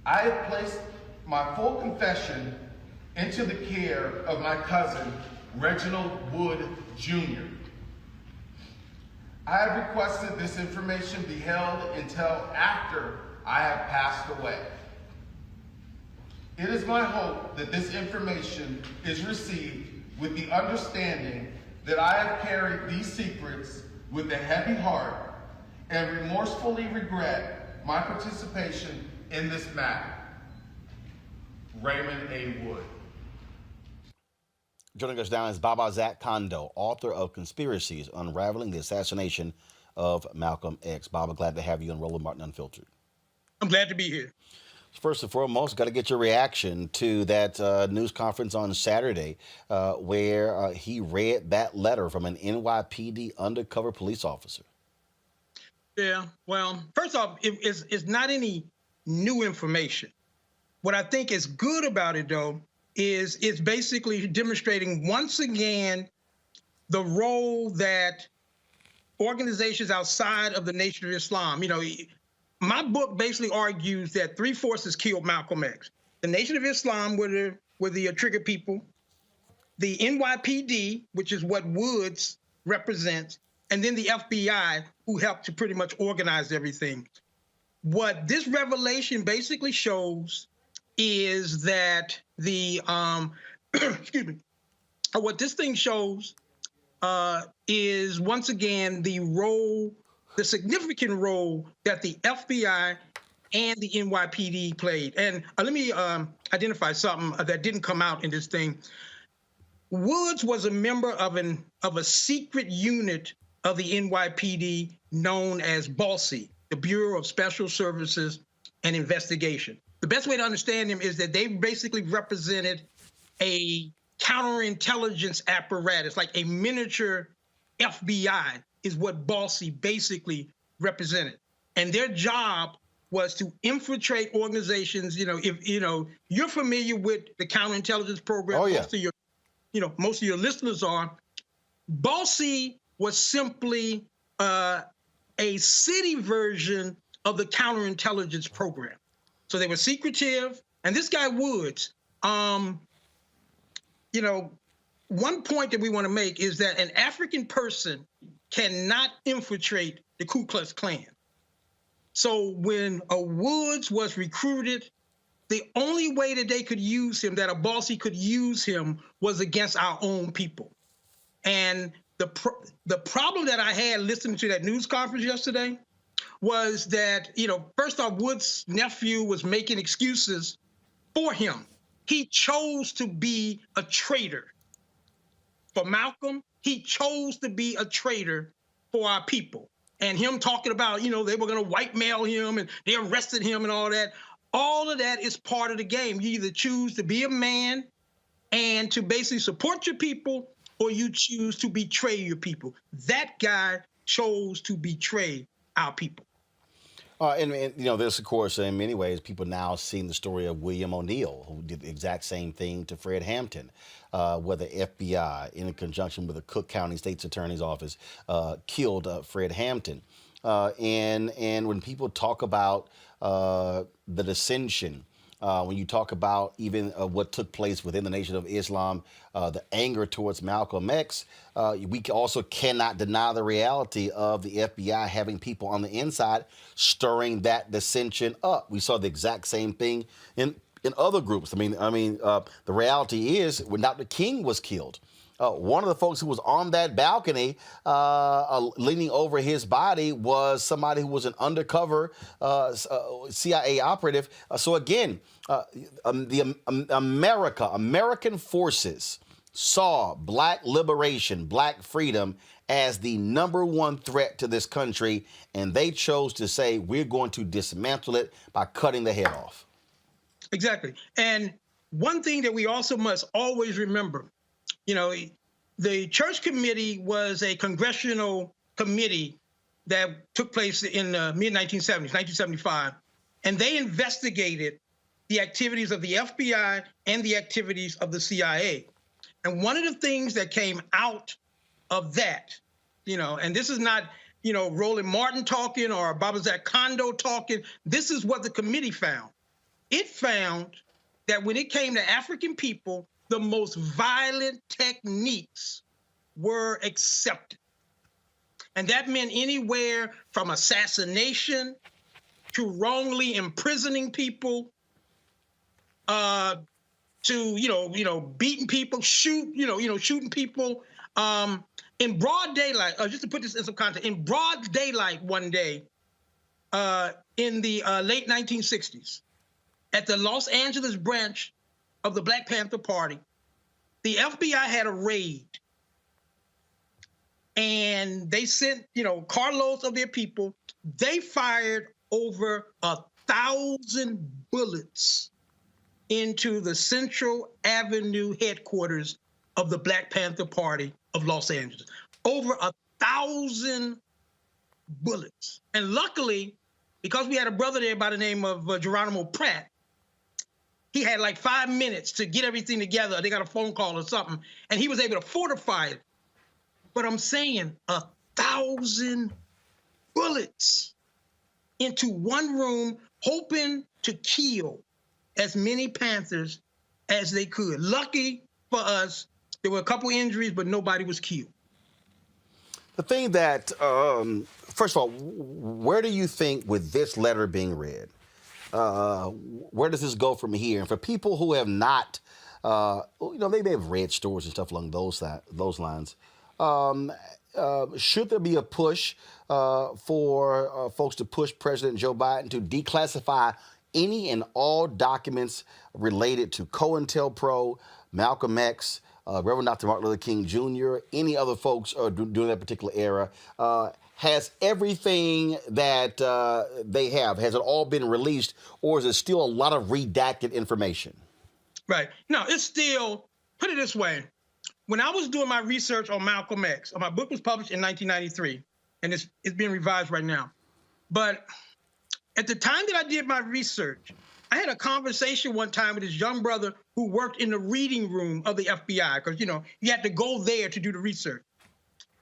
I had placed my full confession into the care of my cousin, Reginald Wood Jr. I have requested this information be held until after I have passed away. It is my hope that this information is received with the understanding that I have carried these secrets with a heavy heart and remorsefully regret my participation in this matter. Raymond A. Wood. Joining us now is Baba Zach Kondo, author of Conspiracies, Unraveling the Assassination of Malcolm X. Baba, glad to have you on Roland Martin Unfiltered. I'm glad to be here. First and foremost, got to get your reaction to that news conference on Saturday where he read that letter from an NYPD undercover police officer. Yeah, well, first off, it's not any new information. What I think is good about it, though, is it's basically demonstrating once again the role that organizations outside of the Nation of Islam, my book basically argues that three forces killed Malcolm X. The Nation of Islam were the trigger people, the NYPD, which is what Woods represents, and then the FBI, who helped to pretty much organize everything. What this revelation basically shows is that the, excuse me, what this thing shows is once again the significant role that the FBI and the NYPD played. And let me identify something that didn't come out in this thing. Woods was a member of a secret unit of the NYPD known as BALSI, the Bureau of Special Services and Investigation. The best way to understand them is that they basically represented a counterintelligence apparatus, like a miniature FBI is what BALSI basically represented. And their job was to infiltrate organizations. If you're familiar with the counterintelligence program, most of your listeners are. BALSI was simply a city version of the counterintelligence program. So they were secretive. And this guy Woods, one point that we want to make is that an African person cannot infiltrate the Ku Klux Klan. So when a Woods was recruited, the only way that they could use him, that a bossy could use him, was against our own people. And the problem that I had listening to that news conference yesterday was that, first off, Woods' nephew was making excuses for him. He chose to be a traitor for Malcolm. He chose to be a traitor for our people. And him talking about, they were going to whitemail him and they arrested him and all that. All of that is part of the game. You either choose to be a man and to basically support your people, or you choose to betray your people. That guy chose to betray our people. And this, of course, in many ways, people now seeing the story of William O'Neill, who did the exact same thing to Fred Hampton, where the FBI, in conjunction with the Cook County State's Attorney's Office, killed Fred Hampton. And when people talk about the dissension, when you talk about even what took place within the Nation of Islam, the anger towards Malcolm X, we also cannot deny the reality of the FBI having people on the inside stirring that dissension up. We saw the exact same thing in other groups. The reality is when Dr. King was killed, one of the folks who was on that balcony leaning over his body was somebody who was an undercover CIA operative. So again, American forces saw Black liberation, Black freedom as the #1 threat to this country, and they chose to say, we're going to dismantle it by cutting the head off. Exactly. And one thing that we also must always remember, the church committee was a congressional committee that took place in the mid-1970s, 1975, and they investigated the activities of the FBI and the activities of the CIA. And one of the things that came out of that, and this is not, Roland Martin talking or Babazak Kondo talking, this is what the committee found. It found that when it came to African people, the most violent techniques were accepted. And that meant anywhere from assassination to wrongly imprisoning people, to beating people, shooting people in broad daylight. Just to put this in some context, in broad daylight one day in the late 1960s, at the Los Angeles branch of the Black Panther Party, the FBI had a raid, and they sent carloads of their people. They fired over 1,000 bullets into the Central Avenue headquarters of the Black Panther Party of Los Angeles. Over 1,000 bullets. And luckily, because we had a brother there by the name of Geronimo Pratt, he had like 5 minutes to get everything together. They got a phone call or something, and he was able to fortify it. But I'm saying 1,000 bullets into one room, hoping to kill as many Panthers as they could. Lucky for us, there were a couple injuries, but nobody was killed. The thing that, first of all, where do you think with this letter being read, where does this go from here? And for people who have not, they may have read stories and stuff along those lines, should there be a push for folks to push President Joe Biden to declassify any and all documents related to COINTELPRO, Malcolm X, Reverend Dr. Martin Luther King Jr., any other folks during that particular era? Has everything that they have, has it all been released, or is it still a lot of redacted information? Right. No, it's still, put it this way. When I was doing my research on Malcolm X, my book was published in 1993, and it's being revised right now. But at the time that I did my research, I had a conversation one time with this young brother who worked in the reading room of the FBI, because, you had to go there to do the research.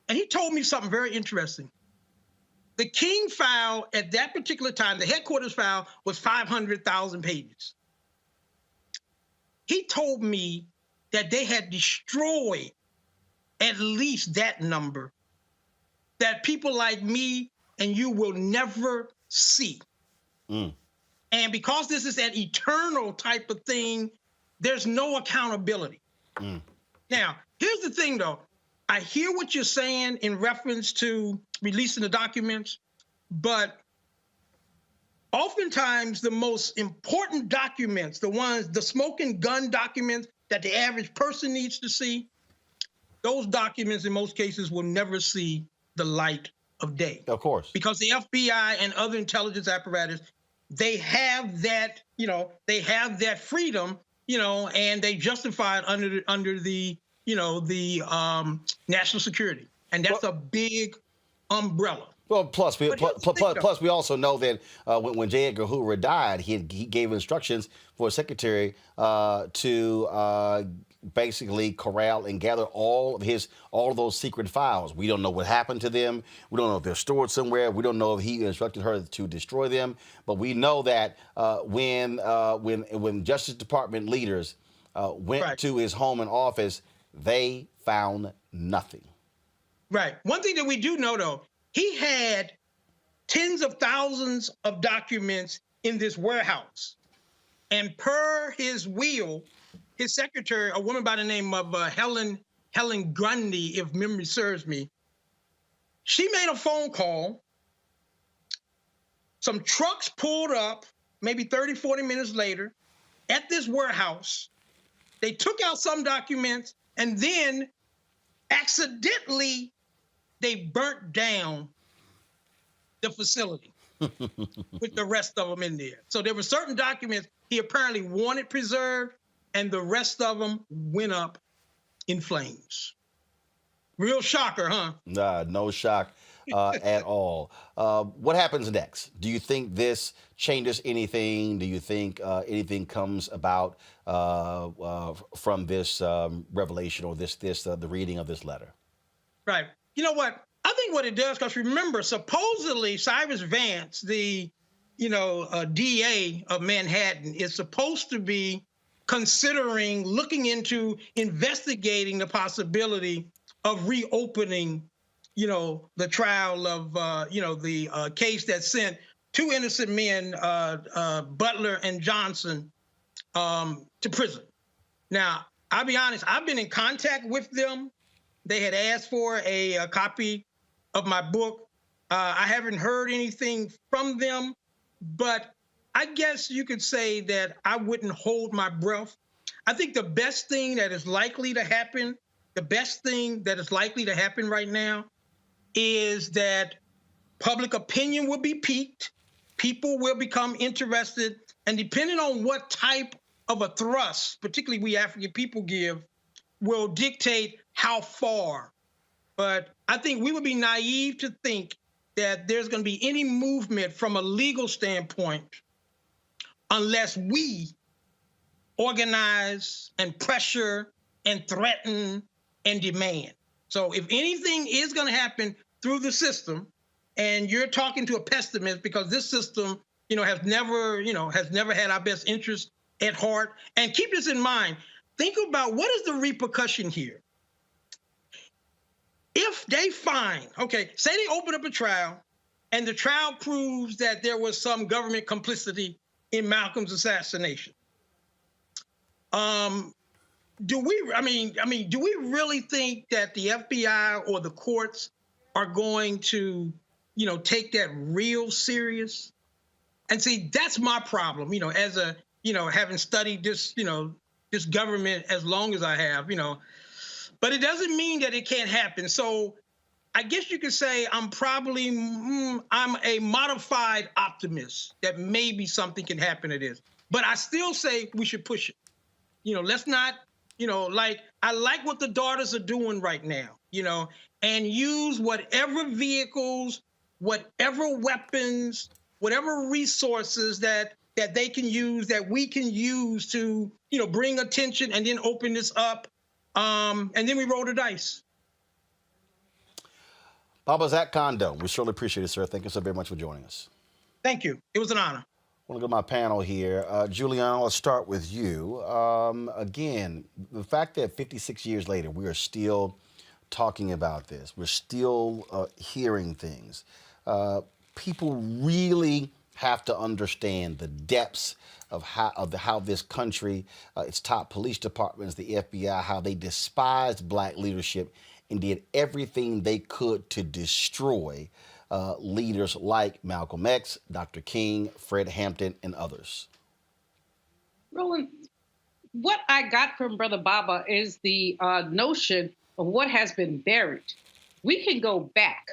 And he told me something very interesting. The King file at that particular time, the headquarters file, was 500,000 pages. He told me that they had destroyed at least that number, people like me and you will never see. And because this is an eternal type of thing, there's no accountability. Now, here's the thing, though. I hear what you're saying in reference to releasing the documents, but oftentimes the most important documents, the smoking gun documents that the average person needs to see, those documents in most cases will never see the light of day. Of course. Because the FBI and other intelligence apparatus, they have that, they have that freedom, and they justify it under the national security. And that's a big umbrella. Well, plus we also know that when J. Edgar Hoover died, he gave instructions for his secretary to basically corral and gather all of those secret files. We don't know what happened to them. We don't know if they're stored somewhere. We don't know if he instructed her to destroy them. But we know that when Justice Department leaders went to his home and office, they found nothing. Right. One thing that we do know, though, he had tens of thousands of documents in this warehouse. And per his will, his secretary, a woman by the name of Helen Grundy, if memory serves me, she made a phone call. Some trucks pulled up maybe 30, 40 minutes later at this warehouse. They took out some documents, and then accidentally they burnt down the facility with the rest of them in there. So there were certain documents he apparently wanted preserved, and the rest of them went up in flames. Real shocker, huh? Nah, no shock at all. What happens next? Do you think this changes anything? Do you think anything comes about from this revelation or the reading of this letter? Right. You know what? I think what it does, because remember, supposedly Cyrus Vance, the DA of Manhattan, is supposed to be looking into investigating the possibility of reopening, the trial of, the case that sent two innocent men, Butler and Johnson, to prison. Now, I'll be honest, I've been in contact with them. They had asked for a copy of my book. I haven't heard anything from them, but I guess you could say that I wouldn't hold my breath. I think the best thing that is likely to happen, right now is that public opinion will be piqued, people will become interested, and depending on what type of a thrust, particularly we African people give, will dictate how far. But I think we would be naive to think that there's going to be any movement from a legal standpoint unless we organize and pressure and threaten and demand. So if anything is going to happen through the system, and you're talking to a pessimist because this system, has never had our best interest at heart. And keep this in mind. Think about what is the repercussion here. If they find, say they open up a trial and the trial proves that there was some government complicity in Malcolm's assassination. Do we really think that the FBI or the courts are going to, take that real serious? And see, that's my problem, as a, having studied this, this government as long as I have, but it doesn't mean that it can't happen. So I guess you could say I'm a modified optimist that maybe something can happen to this. But I still say we should push it. Let's not, I like what the daughters are doing right now, and use whatever vehicles, whatever weapons, whatever resources that they can use, that we can use to, bring attention and then open this up. And then we roll the dice. Baba Zach Kondo, we surely appreciate it, sir. Thank you so very much for joining us. Thank you. It was an honor. I want to go to my panel here. Juliana, let's start with you. Again, the fact that 56 years later, we are still talking about this. We're still hearing things. People really have to understand the depths of how this country, its top police departments, the FBI, how they despised black leadership and did everything they could to destroy leaders like Malcolm X, Dr. King, Fred Hampton, and others. Roland, what I got from Brother Baba is the notion of what has been buried. We can go back.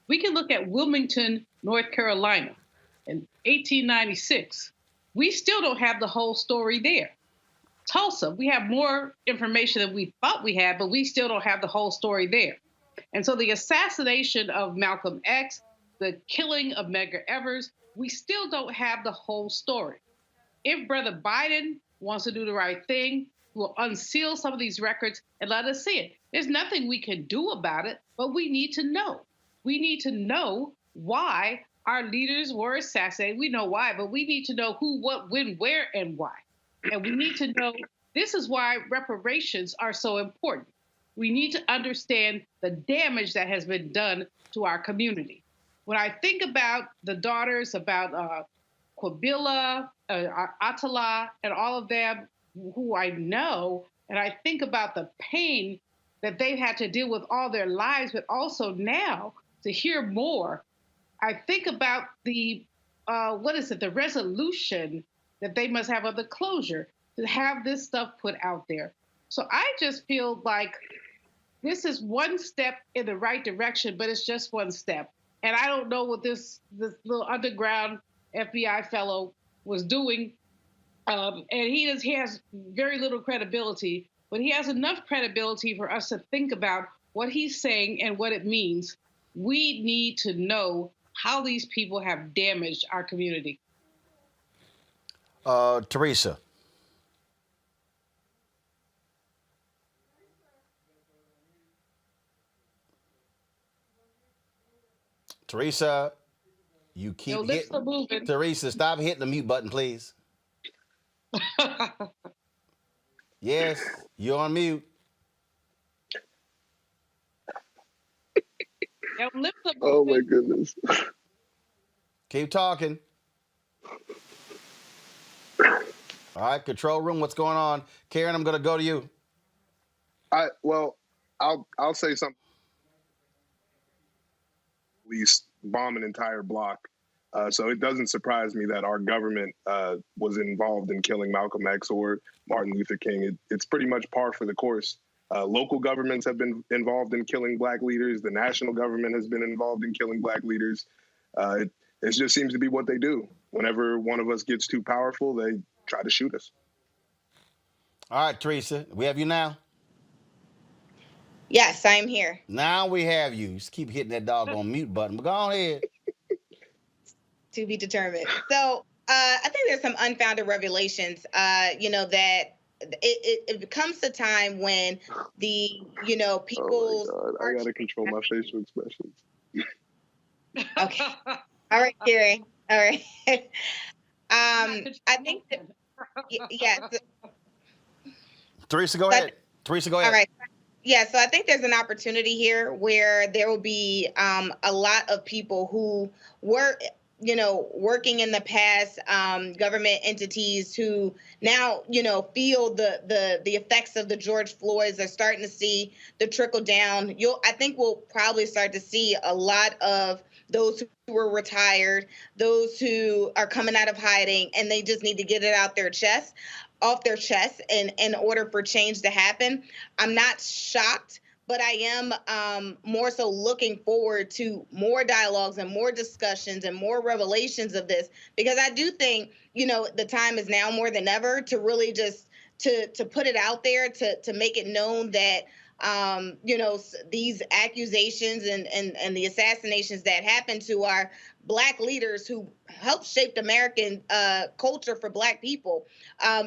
We can look at Wilmington, North Carolina in 1896. We still don't have the whole story there. Tulsa, we have more information than we thought we had, but we still don't have the whole story there. And so the assassination of Malcolm X, the killing of Medgar Evers, we still don't have the whole story. If Brother Biden wants to do the right thing, we'll unseal some of these records and let us see it. There's nothing we can do about it, but we need to know. We need to know why our leaders were assassinated. We know why, but we need to know who, what, when, where, and why. And we need to know this is why reparations are so important. We need to understand the damage that has been done to our community. When I think about the daughters, about Quabila, Atala, and all of them who I know, and I think about the pain that they've had to deal with all their lives, but also now to hear more, I think about the, the resolution that they must have of the closure to have this stuff put out there. So I just feel like this is one step in the right direction, but it's just one step. And I don't know what this little underground FBI fellow was doing. And he has very little credibility, but he has enough credibility for us to think about what he's saying and what it means. We need to know how these people have damaged our community. Teresa. Teresa, you keep hitting. Teresa, stop hitting the mute button, please. Yes, you're on mute. Oh my goodness. Keep talking. All right, control room, what's going on? Karen, I'm going to go to you. I'll say something. At least bomb an entire block. So it doesn't surprise me that our government was involved in killing Malcolm X or Martin Luther King. It's pretty much par for the course. Local governments have been involved in killing black leaders. The national government has been involved in killing black leaders. It just seems to be what they do. Whenever one of us gets too powerful, they try to shoot us. All right, Teresa, we have you now? Yes, I'm here. Now we have you. Just keep hitting that doggone mute button. But go on ahead. To be determined. So I think there's some unfounded revelations, that it comes to time when the, people. Oh my God. I got to control my facial expressions. Okay. All right, Gary. All right. I think that, yes. Teresa, go ahead. All right. Yeah, so I think there's an opportunity here where there will be a lot of people who were, working in the past, government entities who now, feel the effects of the George Floyds. Are starting to see the trickle down. I think we'll probably start to see a lot of those who were retired, those who are coming out of hiding, and they just need to get it off their chest in order for change to happen. I'm not shocked, but I am more so looking forward to more dialogues and more discussions and more revelations of this, because I do think, the time is now more than ever to really just to put it out there, to make it known that these accusations and the assassinations that happened to our Black leaders who helped shape American culture for Black people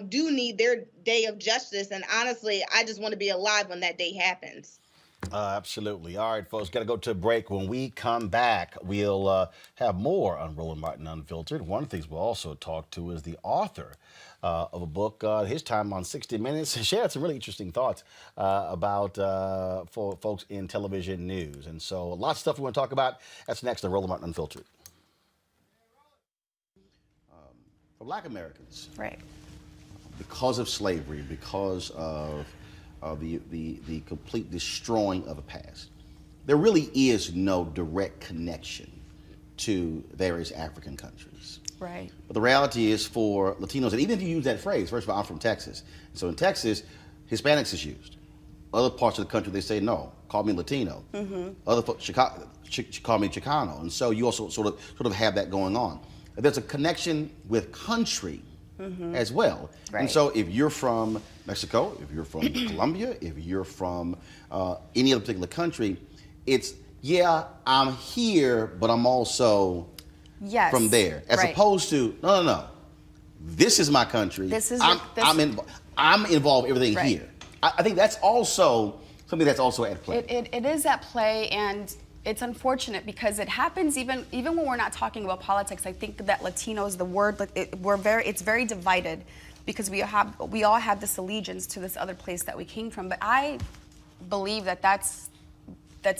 do need their day of justice. And honestly, I just want to be alive when that day happens. Absolutely. All right, folks, got to go to a break. When we come back, we'll have more on Roland Martin Unfiltered. One of the things we'll also talk to is the author of a book, his time on 60 Minutes, shared some really interesting thoughts about for folks in television news. And so lots of stuff we want to talk about. That's next on Roland Martin Unfiltered. For Black Americans, Right. because of slavery, because of the complete destroying of the past, there really is no direct connection to various African countries. Right. But the reality is for Latinos, and even if you use that phrase, first of all, I'm from Texas. So in Texas, Hispanics is used. Other parts of the country, they say, no, call me Latino. Other folks, call me Chicano. And so you also sort of have that going on. There's a connection with country as well. Right. And so if you're from Mexico, if you're from Colombia, if you're from any other particular country, it's, yeah, I'm here, but I'm also from there. As opposed to, no. This is my country. This is I'm involved in everything here. I think that's also something that's also at play. It is at play, and it's unfortunate because it happens even when we're not talking about politics. I think that Latinos, the word, it's very divided because we all have this allegiance to this other place that we came from. But I believe that that's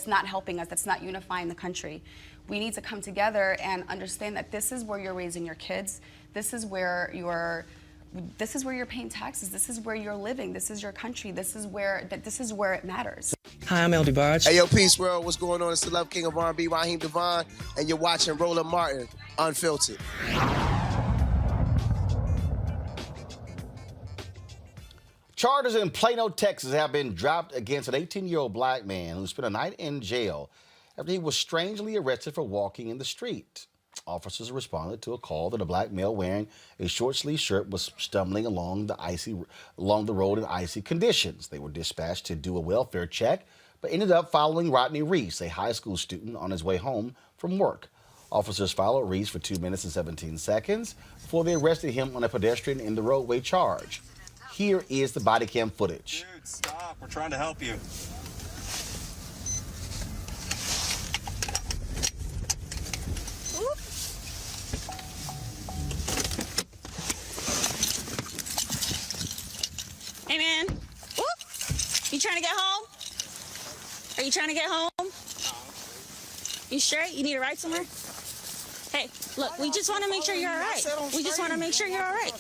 not helping us. That's not unifying the country. We need to come together and understand that this is where you're raising your kids. This is where you're paying taxes. This is where you're living. This is your country. This is where it matters. Hi, I'm El DeBarge. Hey, yo, Peace World. What's going on? It's the Love King of R&B, Raheem Devon, and you're watching Roland Martin Unfiltered. Charges in Plano, Texas have been dropped against an 18-year-old black man who spent a night in jail after he was strangely arrested for walking in the street. Officers responded to a call that a black male wearing a short-sleeved shirt was stumbling along the road in icy conditions. They were dispatched to do a welfare check, but ended up following Rodney Reese, a high school student on his way home from work. Officers followed Reese for 2 minutes and 17 seconds before they arrested him on a pedestrian in the roadway charge. Here is the body cam footage. Dude, stop. We're trying to help you. Hey, man. Whoop. You trying to get home? Are you trying to get home? You straight? You need a ride somewhere? Hey, look, we just want to make sure you're all right. We just want to make sure you're all right.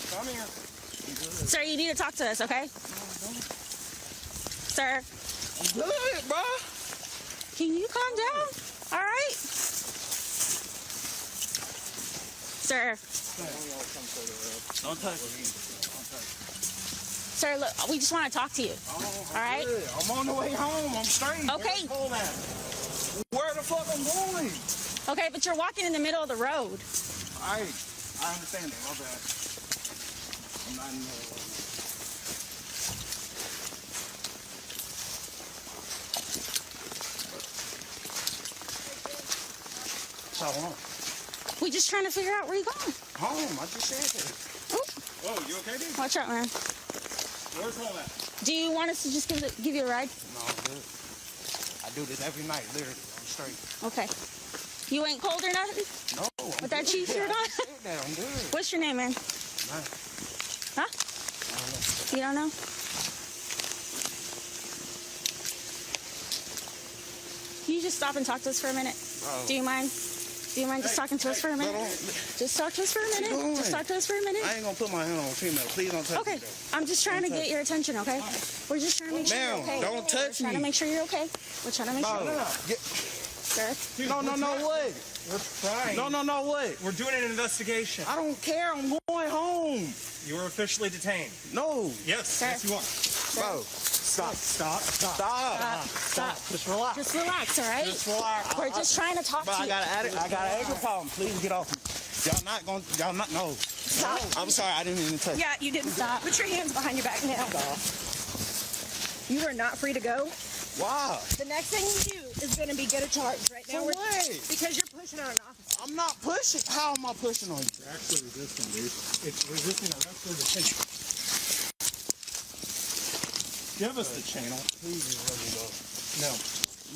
Come here. Sir, you need to talk to us, okay? Sir. I'm good, bro. Can you calm down? All right? Sir. Don't touch me. Sir, look, we just want to talk to you. All right? Good. I'm on the way home. I'm straight. Okay. Where the fuck I'm going? Okay, but you're walking in the middle of the road. I understand that. My bad. I'm not in the middle of it. So, We just trying to figure out where you're going. home. I just said that. Oh, you okay, dude? Watch out, man. Where's home at? Do you want us to just give you a ride? No, I'm good. I do this every night, literally. I'm straight. Okay. You ain't cold or nothing? No, I'm With that cheese shirt on? I'm good. What's your name, man? Nice. Huh? You don't know? Can you just stop and talk to us for a minute? Do you mind? Do you mind just talking to us for a minute? Just talk to us for a minute. Just talk to us for a minute. I ain't gonna put my hand on a female. Please don't touch me. Okay. I'm just trying to get your attention, okay? We're just trying to make sure you're okay. Don't touch We're trying to me. make sure you're okay. We're trying to make sure you're okay. Sir? No, what? We're trying. No, what? We're doing an investigation. I don't care. I'm going home. You were officially detained. No. Yes, Sir. yes you are. Bro, stop. Just relax. Just relax, all right? Just relax. We're just trying to talk Bro, to I you. got an anger problem. Please get off me. No. Stop. I'm sorry, I didn't mean to touch you. Yeah, you didn't. Stop. Put your hands behind your back now. You are not free to go. Wow. The next thing you do is going to be get a charge right now. For what? Because you're pushing on an officer. I'm not pushing. How am I pushing on you? You're actually resisting, dude. It's resisting arrest or detention. Give us the channel. Please just let me go. No.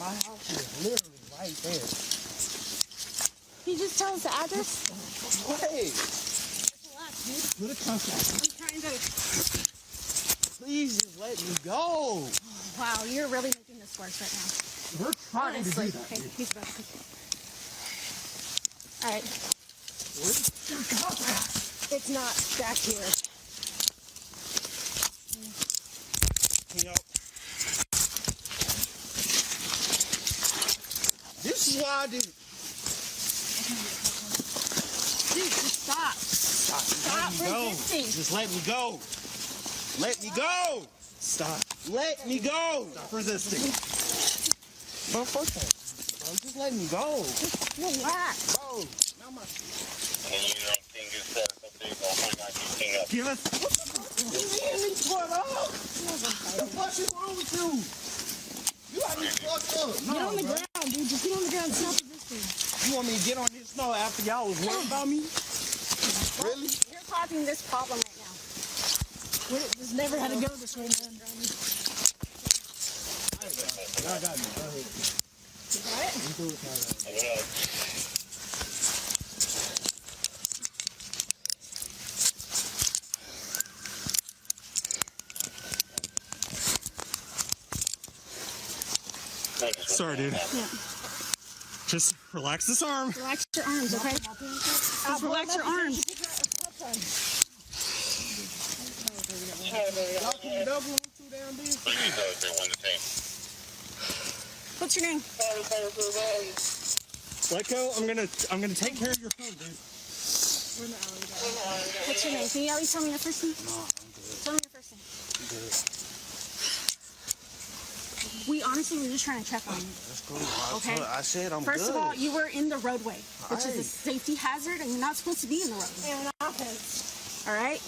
My house is literally right there. Can you just tell us the address? Wait. Relax, dude. Put a contact. I'm trying to. Please just let me go. Wow, you're really making this worse right now. We're trying Honestly. to do that. Okay, he's about to. All right. It's not back here. This is why I do. Dude, just stop. Stop resisting. Just let me go. Let me go. Stop. Let me go. Stop resisting. Bro, fuck that. Bro, just let me go. Just relax. Bro. Give us. What the fuck is wrong with you? You got me fucked up. Get on the ground, dude. Just get on the ground. Stop resisting. You want me to get on this snow after y'all was worried about me? Really? You're causing this problem right now. This never had to go this way, man. I got me. Go ahead. You got it? Sorry, dude. Yeah. Just relax this arm. Relax your arms, okay? Just relax your arms. What's your name? Let go. I'm gonna take care of your phone, dude. What's your name? Can you at least tell me your first name? No, I'm good. Tell me your first name. I'm good. We honestly were just trying to check on you. That's cool. Okay. I said I'm First good. of all, you were in the roadway, which is a Alright. safety hazard, and you're not supposed to be in the roadway. And offense. All right?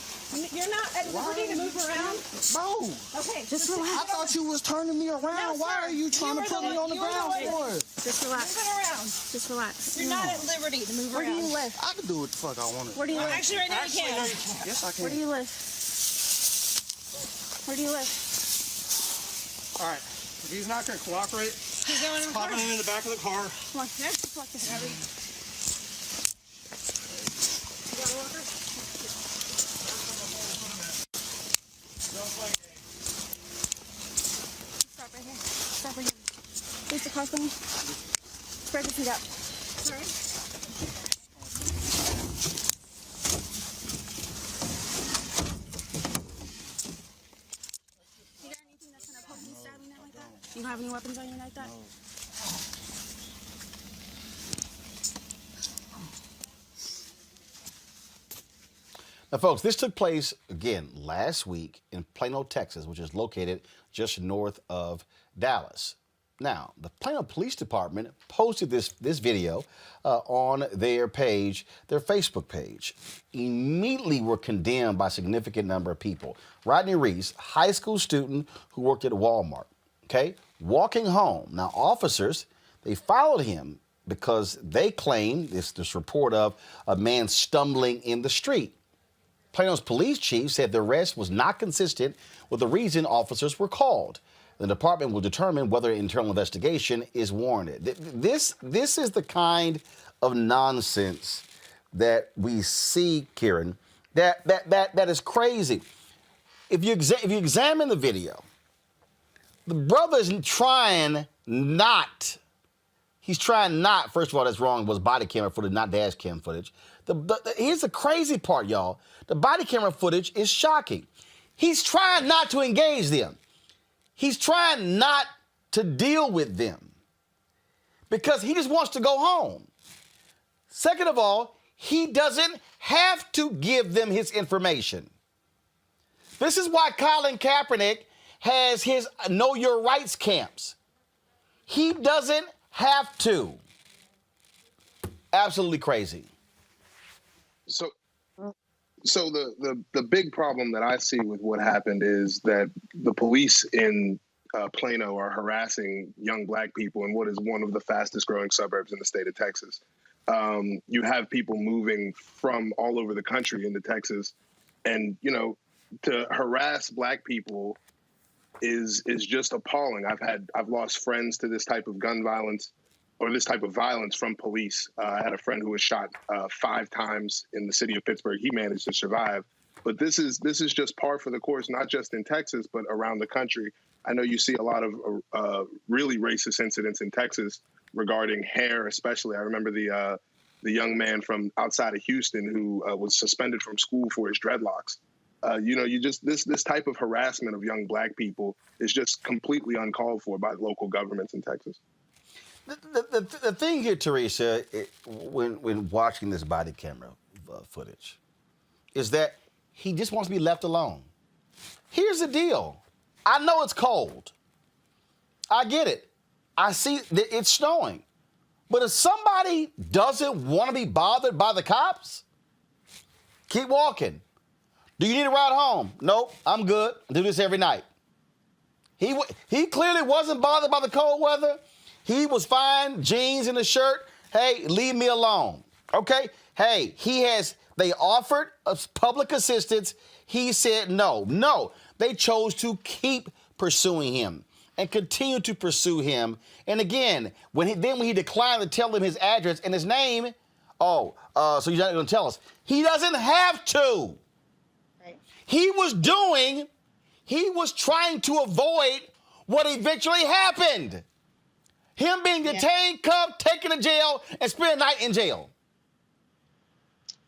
You're not at liberty to move around. Bro, Okay, just I relax. thought you was turning me around. Why are you trying to put me on the ground for? Just relax. Moving around. Just relax. You're not at liberty to move Where do around. you live? I can do what the fuck I want to. Where do you live? Actually, right now you can. Yes, I can. Where do you live? Where do you live? All right. If he's not gonna cooperate, He's going in the car. popping him in the back of the car. Come on, just walk this way. You got a walker? Stop right here. Stop right here. Face the car for me. Spread your feet out. Sorry. You got anything that's gonna poke me, stab me, nothing like that? You don't have any weapons on you like that? Now, folks, this took place, again, last week in Plano, Texas, which is located just north of Dallas. Now, the Plano Police Department posted this video on their page, their Facebook page. Immediately were condemned by a significant number of people. Rodney Reese, high school student who worked at Walmart, okay, walking home. Now, officers, they followed him because they claimed this report of a man stumbling in the street. Plano's police chief said the arrest was not consistent with the reason officers were called. The department will determine whether an internal investigation is warranted. This is the kind of nonsense that we see, Kieran, that is crazy. If you examine the video, the brother's trying not. He's trying not. First of all, that's wrong. It was body camera footage, not dash cam footage. Here's the crazy part, y'all. The body camera footage is shocking. He's trying not to engage them. He's trying not to deal with them because he just wants to go home. Second of all, he doesn't have to give them his information. This is why Colin Kaepernick has his Know Your Rights camps. He doesn't have to. Absolutely crazy. So the big problem that I see with what happened is that the police in Plano are harassing young black people in what is one of the fastest growing suburbs in the state of Texas. You have people moving from all over the country into Texas, and to harass black people is just appalling. I've lost friends to this type of gun violence or this type of violence from police. I had a friend who was shot 5 times in the city of Pittsburgh. He managed to survive. But this is just par for the course, not just in Texas, but around the country. I know you see a lot of really racist incidents in Texas regarding hair, especially. I remember the young man from outside of Houston who was suspended from school for his dreadlocks. This type of harassment of young black people is just completely uncalled for by local governments in Texas. The thing here, Teresa, when watching this body camera footage, is that he just wants to be left alone. Here's the deal. I know it's cold. I get it. I see that it's snowing. But if somebody doesn't want to be bothered by the cops, keep walking. Do you need a ride home? Nope, I'm good. I do this every night. He clearly wasn't bothered by the cold weather. He was fine, jeans and a shirt. Hey, leave me alone. Okay? Hey, they offered us public assistance. He said no. No, they chose to keep pursuing him and continue to pursue him. And again, when he declined to tell them his address and his name, so you're not going to tell us. He doesn't have to. Right. He was trying to avoid what eventually happened. Him being detained, cuffed, taken to jail, and spend a night in jail.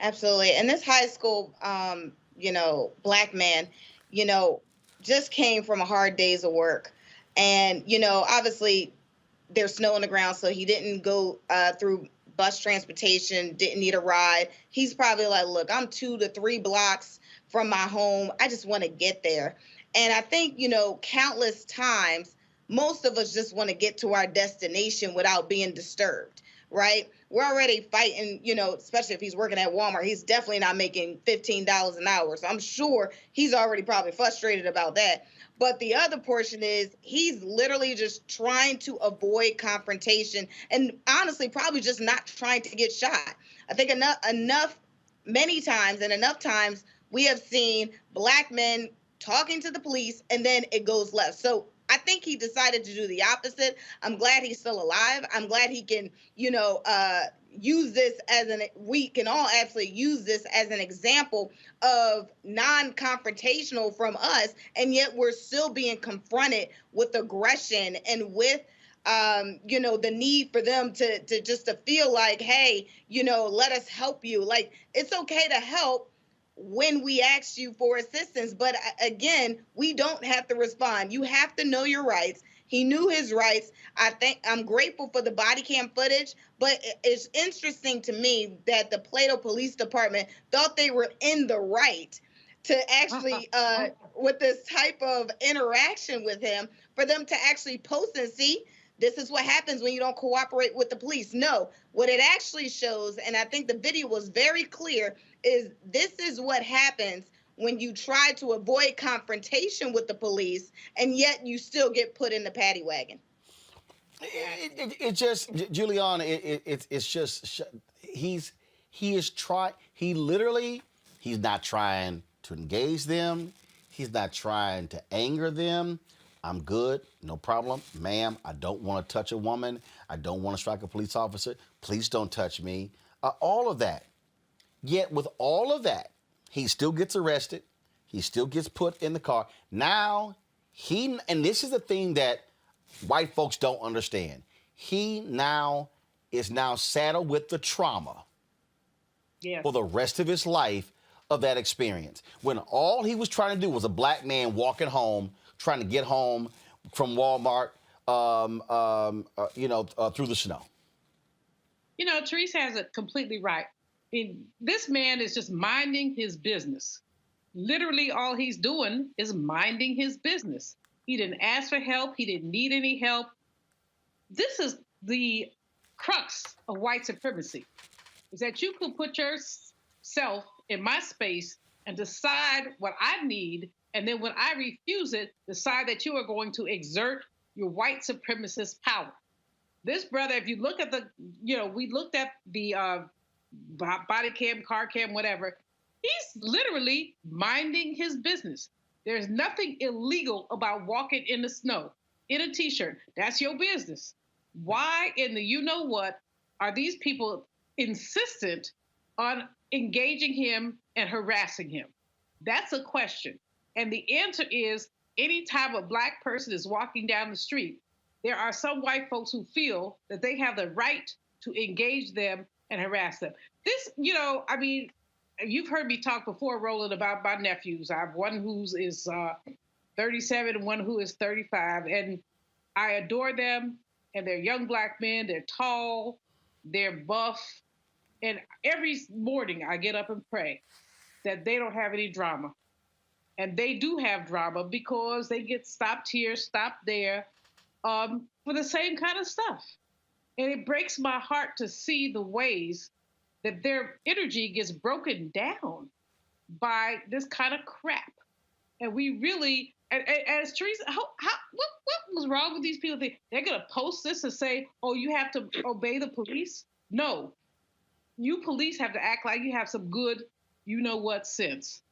Absolutely. And this high school, black man, just came from a hard days of work. And, obviously there's snow on the ground, so he didn't go through bus transportation, didn't need a ride. He's probably like, look, I'm 2 to 3 blocks from my home. I just want to get there. And I think, countless times, most of us just want to get to our destination without being disturbed, right? We're already fighting, especially if he's working at Walmart. He's definitely not making $15 an hour. So I'm sure he's already probably frustrated about that. But the other portion is he's literally just trying to avoid confrontation and honestly probably just not trying to get shot. I think many times we have seen black men talking to the police and then it goes left. So I think he decided to do the opposite. I'm glad he's still alive. I'm glad he can, use this we can all absolutely use this as an example of non-confrontational from us, and yet we're still being confronted with aggression and with the need for them to just to feel like, hey, let us help you. Like, it's okay to help when we ask you for assistance, but again, we don't have to respond. You have to know your rights. He knew his rights. I'm grateful for the body cam footage, but it's interesting to me that the Plato Police Department thought they were in the right to actually, with this type of interaction with him, for them to actually post and see, this is what happens when you don't cooperate with the police. No, what it actually shows, and I think the video was very clear, is this is what happens when you try to avoid confrontation with the police, and yet you still get put in the paddy wagon. It just, Juliana, it's just, he's not trying to engage them. He's not trying to anger them. I'm good, no problem. Ma'am, I don't want to touch a woman. I don't want to strike a police officer. Please don't touch me. All of that. Yet with all of that, he still gets arrested. He still gets put in the car. Now, and this is the thing that white folks don't understand. He is now saddled with the trauma for the rest of his life of that experience. When all he was trying to do was a black man walking home, trying to get home from Walmart, through the snow. Teresa has it completely right. This man is just minding his business. Literally, all he's doing is minding his business. He didn't ask for help. He didn't need any help. This is the crux of white supremacy, is that you can put yourself in my space and decide what I need, and then when I refuse it, decide that you are going to exert your white supremacist power. This brother, if you look at we looked at the body cam, car cam, whatever, he's literally minding his business. There's nothing illegal about walking in the snow in a t-shirt. That's your business. Why in the you know what are these people insistent on engaging him and harassing him? That's a question. And the answer is anytime a Black person is walking down the street, there are some white folks who feel that they have the right to engage them and harass them. This, I mean, you've heard me talk before, Roland, about my nephews. I have one who is 37 and one who is 35. And I adore them. And they're young Black men. They're tall. They're buff. And every morning I get up and pray that they don't have any drama. And they do have drama because they get stopped here, stopped there for the same kind of stuff. And it breaks my heart to see the ways that their energy gets broken down by this kind of crap. And we really, as Teresa, what was wrong with these people? They're going to post this and say, oh, you have to obey the police? No. You police have to act like you have some good, you-know-what sense.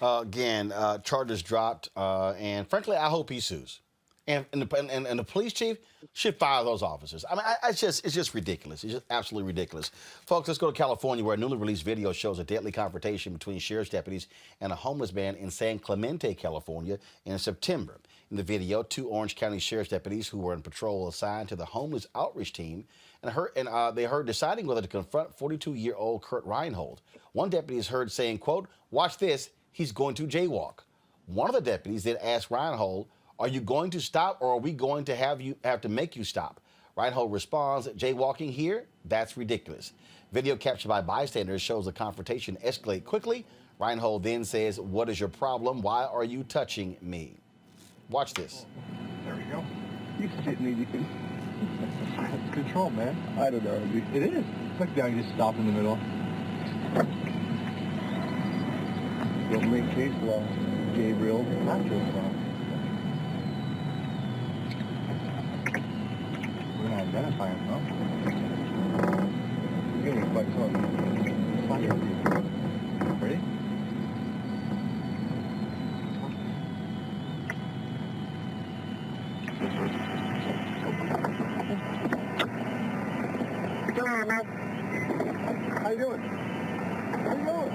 Again, charges dropped, and frankly, I hope he sues. And the police chief should fire those officers. I mean, it's just ridiculous. It's just absolutely ridiculous. Folks, let's go to California, where a newly released video shows a deadly confrontation between sheriff's deputies and a homeless man in San Clemente, California, in September. In the video, 2 Orange County sheriff's deputies who were in patrol assigned to the homeless outreach team they heard deciding whether to confront 42-year-old Kurt Reinhold. One deputy is heard saying, quote, "Watch this, he's going to jaywalk." One of the deputies then asked Reinhold, "Are you going to stop, or are we going to have to make you stop?" Reinhold responds, "Jaywalking here? That's ridiculous." Video captured by bystanders shows the confrontation escalate quickly. Reinhold then says, "What is your problem? Why are you touching me?" Watch this. There we go. You sit me, dude. It's control, man. I don't know. It is. Look down, you just stop in the middle. Don't make case law, Gabriel. Not your fault. We're gonna identify him, huh? We're gonna fight something. It's not gonna be. Ready? How you doing? How you doing?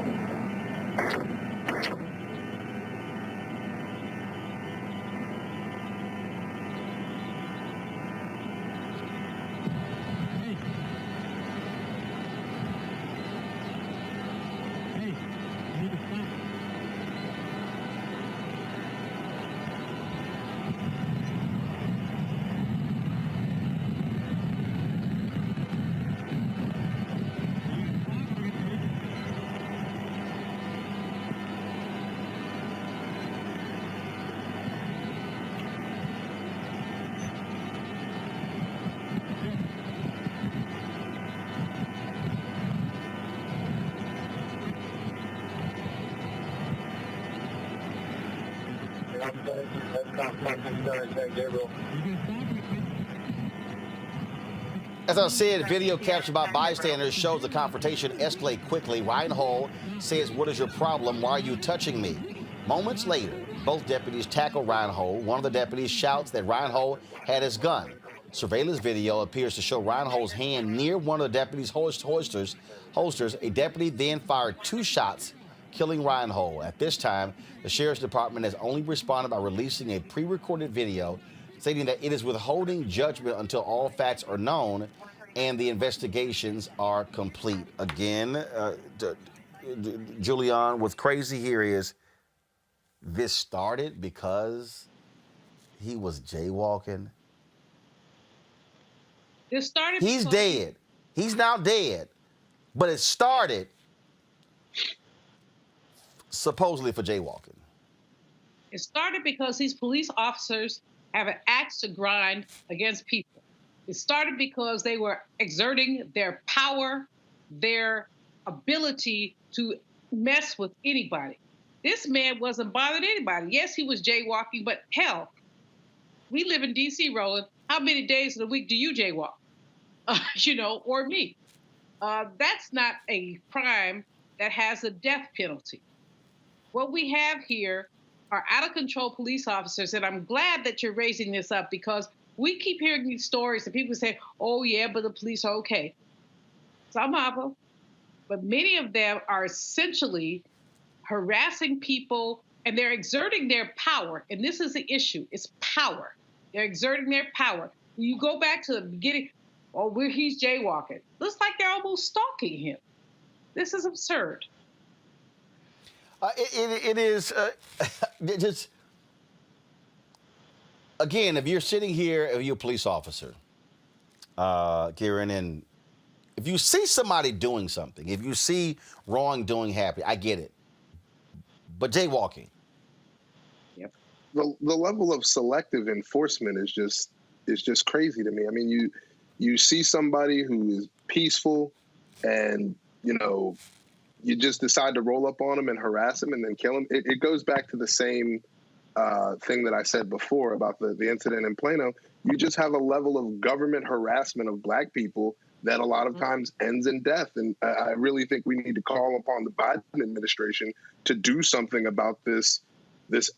As I said, video captured by bystanders shows the confrontation escalate quickly. Reinhold says, "What is your problem? Why are you touching me?" Moments later, both deputies tackle Reinhold. One of the deputies shouts that Reinhold had his gun. Surveillance video appears to show Reinhold's hand near one of the deputies' holsters. A deputy then fired 2 shots, killing Reinhold. At this time, the Sheriff's Department has only responded by releasing a pre-recorded video stating that it is withholding judgment until all facts are known and the investigations are complete. Again, Julian, what's crazy here is this started because he was jaywalking. This started. He's dead. He's now dead. But it started supposedly for jaywalking. It started because these police officers have an axe to grind against people. It started because they were exerting their power, their ability to mess with anybody. This man wasn't bothering anybody. Yes, he was jaywalking, but hell, we live in D.C., Roland. How many days of the week do you jaywalk? Or me. That's not a crime that has a death penalty. What we have here are out of control police officers, and I'm glad that you're raising this up because we keep hearing these stories and people say, oh yeah, but the police are okay. Some of them, but many of them are essentially harassing people, and they're exerting their power. And this is the issue, it's power. They're exerting their power. You go back to the beginning, oh, he's jaywalking. Looks like they're almost stalking him. This is absurd. It is just, again, if you're sitting here, if you're a police officer, Kieran, and if you see somebody doing something, if you see wrongdoing happen, I get it. But jaywalking. Yep. The level of selective enforcement is just crazy to me. I mean, you see somebody who is peaceful and, you just decide to roll up on them and harass them and then kill them. It goes back to the same thing that I said before about the incident in Plano. You just have a level of government harassment of Black people that a lot of times ends in death. And I really think we need to call upon the Biden administration to do something about this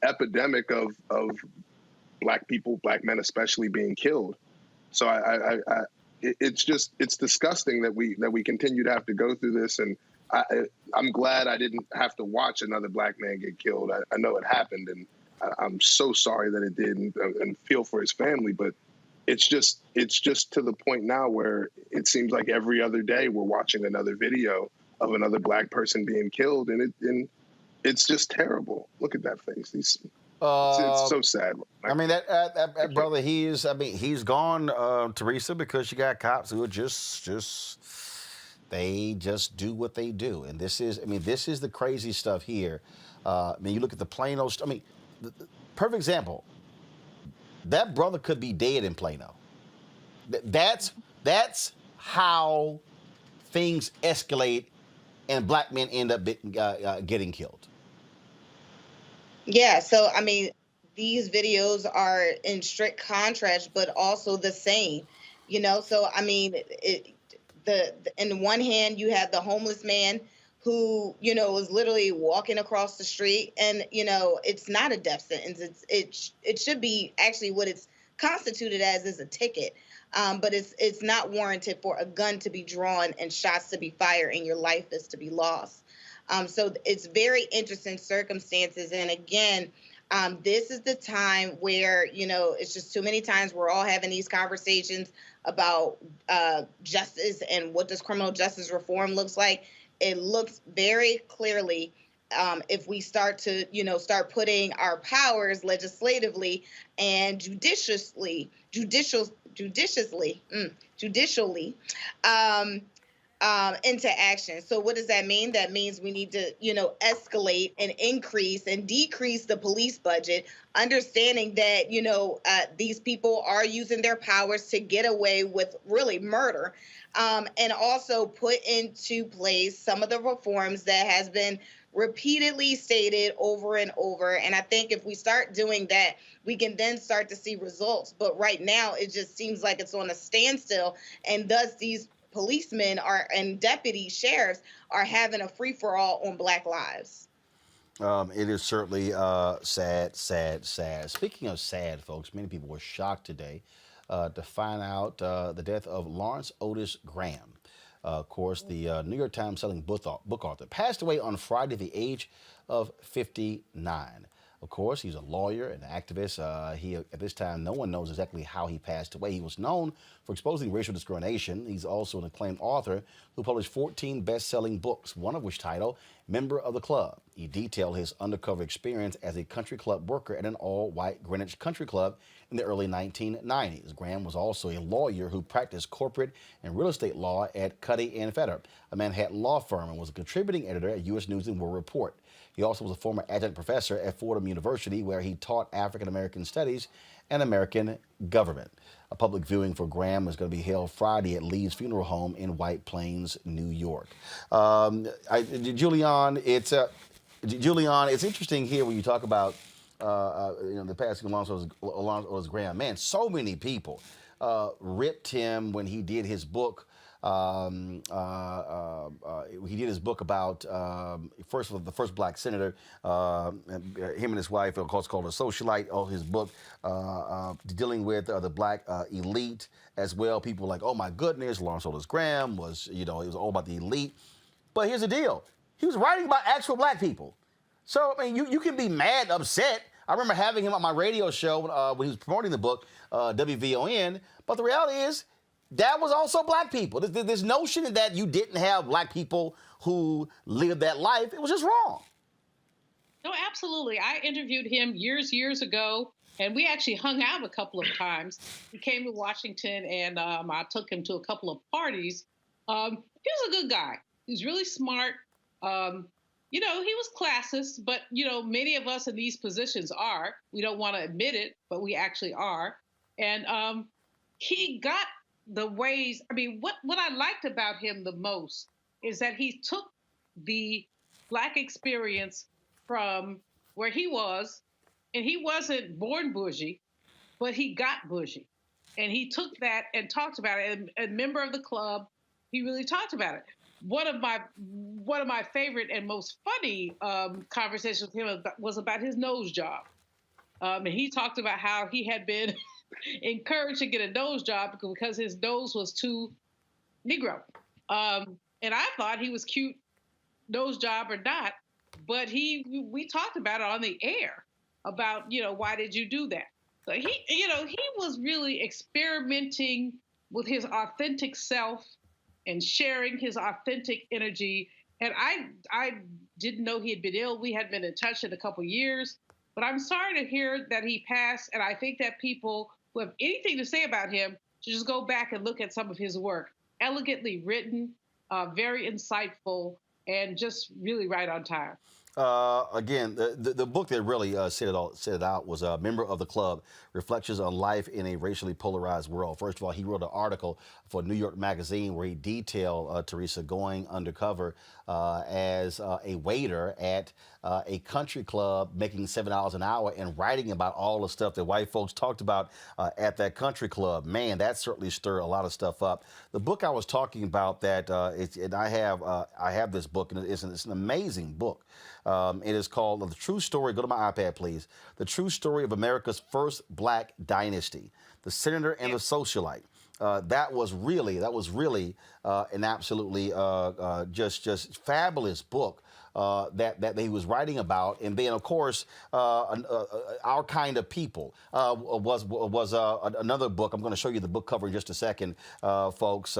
epidemic of Black people, Black men especially, being killed. So it's disgusting that we continue to have to go through this. And I'm glad I didn't have to watch another Black man get killed. I know it happened, and I'm so sorry that it did, and feel for his family. But it's just to the point now where it seems like every other day we're watching another video of another Black person being killed, and it's just terrible. Look at that face. It's so sad. I mean, that brother, he's gone, Teresa, because you got cops who are they just do what they do. And this is the crazy stuff here. You look at the Plano, the perfect example, that brother could be dead in Plano. That's how things escalate and Black men end up getting killed. Yeah, so these videos are in strict contrast, but also the same. So in one hand you have the homeless man who is literally walking across the street, and it's not a death sentence. It should be actually what it's constituted as is a ticket, but it's not warranted for a gun to be drawn and shots to be fired and your life is to be lost. So it's very interesting circumstances, and again, this is the time where it's just too many times we're all having these conversations about justice and what does criminal justice reform looks like. It looks very clearly, if we start to start putting our powers legislatively and judicially into action. So what does that mean? That means we need to, escalate and increase and decrease the police budget, understanding that, these people are using their powers to get away with really murder, and also put into place some of the reforms that has been repeatedly stated over and over. And I think if we start doing that, we can then start to see results. But right now, it just seems like it's on a standstill, and thus these policemen and deputy sheriffs are having a free-for-all on Black lives. It is certainly sad. Speaking of sad, folks, many people were shocked today to find out the death of Lawrence Otis Graham. Of course, the New York Times selling book author, passed away on Friday at the age of 59. Of course, he's a lawyer and activist. At this time, no one knows exactly how he passed away. He was known for exposing racial discrimination. He's also an acclaimed author who published 14 best-selling books, one of which titled Member of the Club. He detailed his undercover experience as a country club worker at an all-white Greenwich country club in the early 1990s. Graham was also a lawyer who practiced corporate and real estate law at Cuddy & Fedder, a Manhattan law firm, and was a contributing editor at U.S. News & World Report. He also was a former adjunct professor at Fordham University, where he taught African American studies and American government. A public viewing for Graham is going to be held Friday at Lee's Funeral Home in White Plains, New York. Julian, it's interesting here when you talk about the passing of Lawrence Otis Graham. Man, so many people ripped him when he did his book He did his book about the first black senator. Him and his wife, of course, called a socialite. His book dealing with the black elite as well. People like, oh my goodness, Lawrence Otis Graham was, it was all about the elite. But here's the deal: he was writing about actual black people. So I mean, you can be mad, upset. I remember having him on my radio show when he was promoting the book, WVON. But the reality is, that was also black people. This notion that you didn't have black people who lived that life, it was just wrong. No, absolutely. I interviewed him years ago, and we actually hung out a couple of times. He came to Washington, and I took him to a couple of parties. He was a good guy. He was really smart. He was classist, but, many of us in these positions are. We don't want to admit it, but we actually are. And he got the ways, what I liked about him the most is that he took the Black experience from where he was, and he wasn't born bougie, but he got bougie. And he took that and talked about it. And a member of the club, he really talked about it. One of my favorite and most funny conversations with him was about his nose job. And he talked about how he had been encouraged to get a nose job because his nose was too Negro. And I thought he was cute, nose job or not, but we talked about it on the air about, why did you do that? So he was really experimenting with his authentic self and sharing his authentic energy. And I didn't know he had been ill. We had been in touch in a couple of years, but I'm sorry to hear that he passed. And I think that people who have anything to say about him should just go back and look at some of his work. Elegantly written, very insightful, and just really right on time. Again, the book that really said it out was a member of the club, Reflections on Life in a Racially Polarized World. First of all, he wrote an article for New York Magazine where he detailed Teresa going undercover as a waiter at a country club, making $7 an hour and writing about all the stuff that white folks talked about at that country club. Man, that certainly stirred a lot of stuff up. The book I was talking about, I have this book, and it's an amazing book. It is called The True Story. Go to my iPad, please. The True Story of America's First Black Dynasty, The Senator and the Socialite. That was really an absolutely just fabulous book that he was writing about. And then, of course, Our Kind of People was another book. I'm going to show you the book cover in just a second, folks.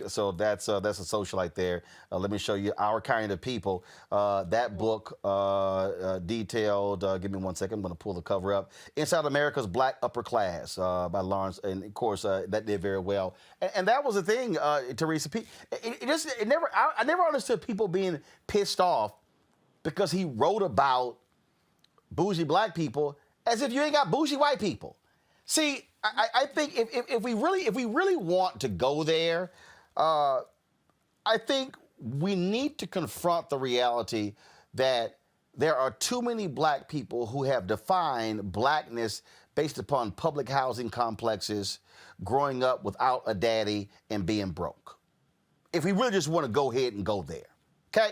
So that's a socialite there. Let me show you Our Kind of People. That book detailed, give me 1 second, I'm going to pull the cover up. Inside America's Black Upper Class by Lawrence. And of course, that did very well. And that was the thing, Teresa. I never understood people being pissed off because he wrote about bougie black people as if you ain't got bougie white people. See, I think if we really want to go there, I think we need to confront the reality that there are too many black people who have defined blackness based upon public housing complexes, growing up without a daddy, and being broke. If we really just want to go ahead and go there, okay?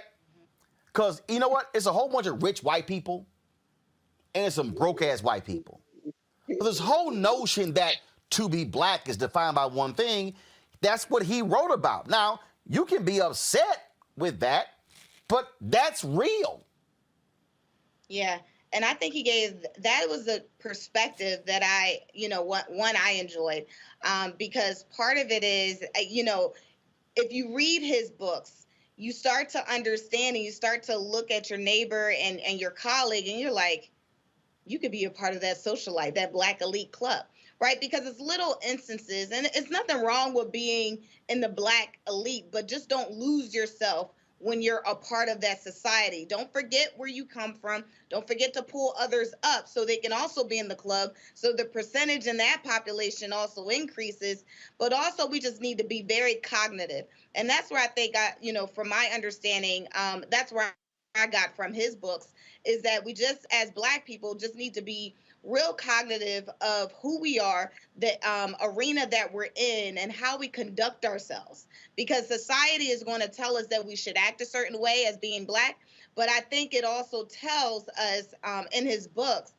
Because you know what? It's a whole bunch of rich white people, and it's some broke-ass white people. But this whole notion that to be black is defined by one thing, that's what he wrote about. Now, you can be upset with that, but that's real. Yeah. And I think that was the perspective that I enjoyed, because part of it is, if you read his books, you start to understand and you start to look at your neighbor and your colleague, and you're like, you could be a part of that socialite, that black elite club, right? Because it's little instances, and it's nothing wrong with being in the black elite, but just don't lose yourself when you're a part of that society. Don't forget where you come from. Don't forget to pull others up so they can also be in the club, so the percentage in that population also increases. But also, we just need to be very cognitive. And that's where I think, from my understanding, that's where I got from his books, is that we just, as black people, just need to be real cognitive of who we are, the arena that we're in, and how we conduct ourselves. Because society is going to tell us that we should act a certain way as being Black, but I think it also tells us in his books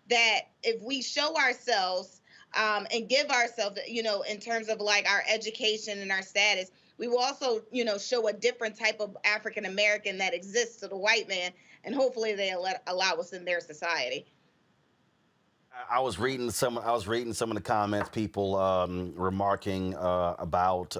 that if we show ourselves and give ourselves, in terms of like our education and our status, we will also, show a different type of African American that exists to the white man, and hopefully they'll allow us in their society. I was reading some of the comments, people remarking about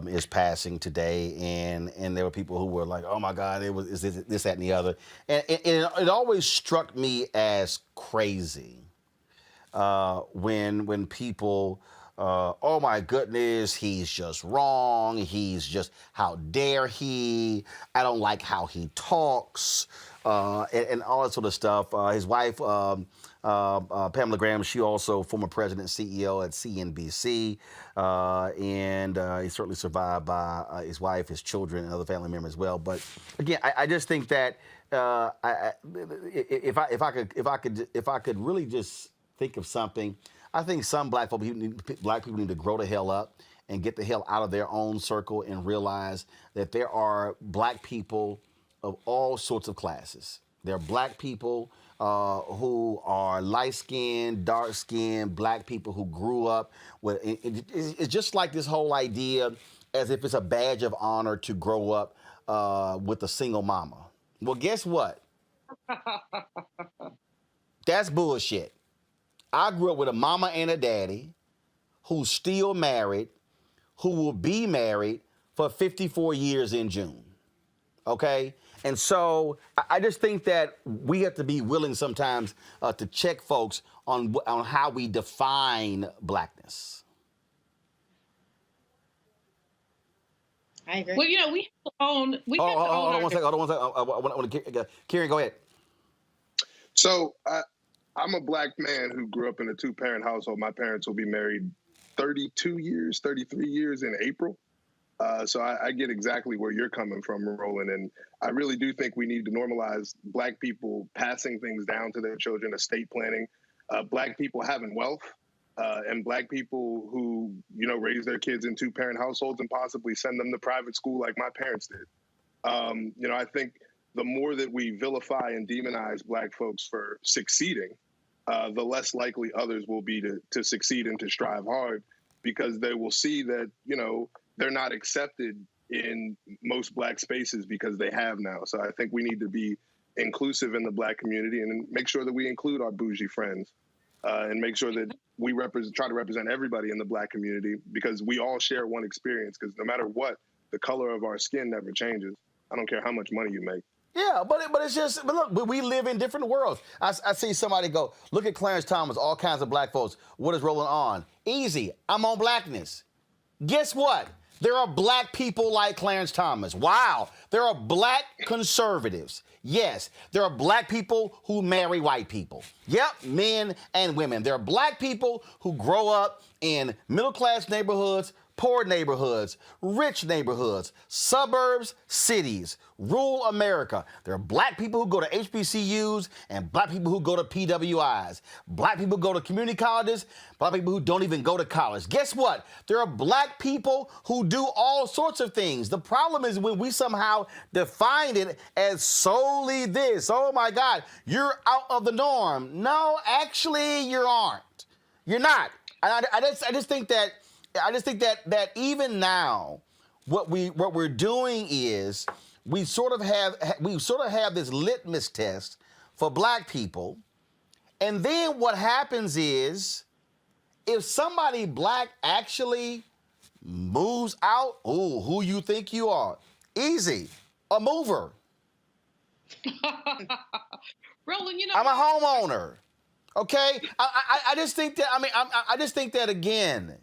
his passing today, and there were people who were like, "Oh my God, is this, that, and the other," and it always struck me as crazy when people, oh my goodness, he's just wrong. He's just, how dare he? I don't like how he talks, and all that sort of stuff. His wife. Pamela Graham, she also former president and CEO at CNBC, and he's certainly survived by his wife, his children, and other family members as well. But again, I just think that if I could really just think of something, I think some black people need to grow the hell up and get the hell out of their own circle and realize that there are black people of all sorts of classes. There are black people who are light-skinned, dark-skinned, black people who grew up with. It's just like this whole idea as if it's a badge of honor to grow up with a single mama. Well, guess what? That's bullshit. I grew up with a mama and a daddy who's still married, who will be married for 54 years in June. Okay? And so I just think that we have to be willing sometimes to check folks on how we define blackness. I agree. Well, we have to own. Hold on one second. Kieran, go ahead. So I'm a black man who grew up in a two-parent household. My parents will be married 33 years in April. So I get exactly where you're coming from, Roland, and I really do think we need to normalize black people passing things down to their children, estate planning, black people having wealth, and black people who, raise their kids in two-parent households and possibly send them to private school like my parents did. I think the more that we vilify and demonize black folks for succeeding, the less likely others will be to succeed and to strive hard, because they will see that, they're not accepted in most black spaces because they have now. So I think we need to be inclusive in the black community and make sure that we include our bougie friends and make sure that we try to represent everybody in the black community, because we all share one experience, because no matter what, the color of our skin never changes. I don't care how much money you make. Yeah, but look, we live in different worlds. I see somebody go, look at Clarence Thomas, all kinds of black folks. What is Roland on? Easy, I'm on blackness. Guess what? There are black people like Clarence Thomas. Wow. There are black conservatives. Yes. There are black people who marry white people. Yep, men and women. There are black people who grow up in middle-class neighborhoods, poor neighborhoods, rich neighborhoods, suburbs, cities, rural America. There are black people who go to HBCUs and black people who go to PWIs. Black people go to community colleges, black people who don't even go to college. Guess what? There are black people who do all sorts of things. The problem is when we somehow define it as solely this. Oh my God, you're out of the norm. No, actually you aren't. You're not. I just think that even now, what we're doing is we sort of have this litmus test for black people, and then what happens is if somebody black actually moves out, who you think you are? Easy, a mover. Roland, I'm a homeowner. Okay, I just think that. I just think that again.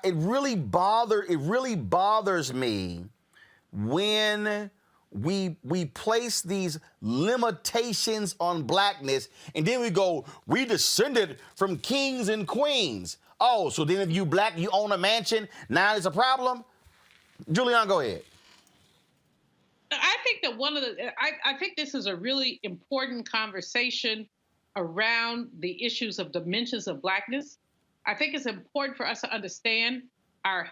It really bothers me when we place these limitations on blackness, and then we go, we descended from kings and queens. Oh, so then if you black, you own a mansion, now it's a problem? Julian, go ahead. I think that I think this is a really important conversation around the issues of dimensions of Blackness, I think it's important for us to understand our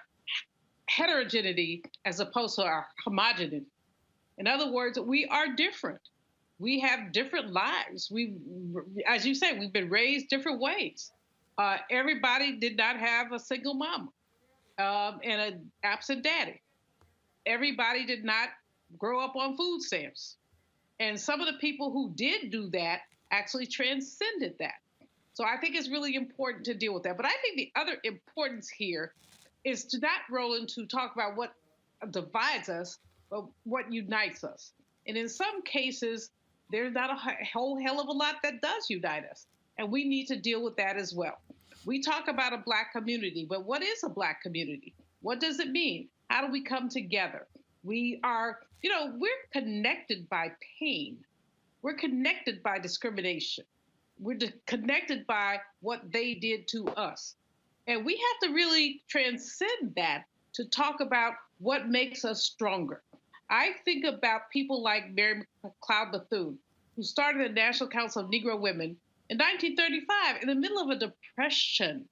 heterogeneity as opposed to our homogeneity. In other words, we are different. We have different lives. As you say, we've been raised different ways. Everybody did not have a single mama and an absent daddy. Everybody did not grow up on food stamps. And some of the people who did do that actually transcended that. So I think it's really important to deal with that. But I think the other importance here is to not, Roland, to talk about what divides us, but what unites us. And in some cases, there's not a whole hell of a lot that does unite us. And we need to deal with that as well. We talk about a Black community, but what is a Black community? What does it mean? How do we come together? We are, we're connected by pain. We're connected by discrimination. We're connected by what they did to us. And we have to really transcend that to talk about what makes us stronger. I think about people like Mary McLeod Bethune, who started the National Council of Negro Women in 1935 in the middle of a depression.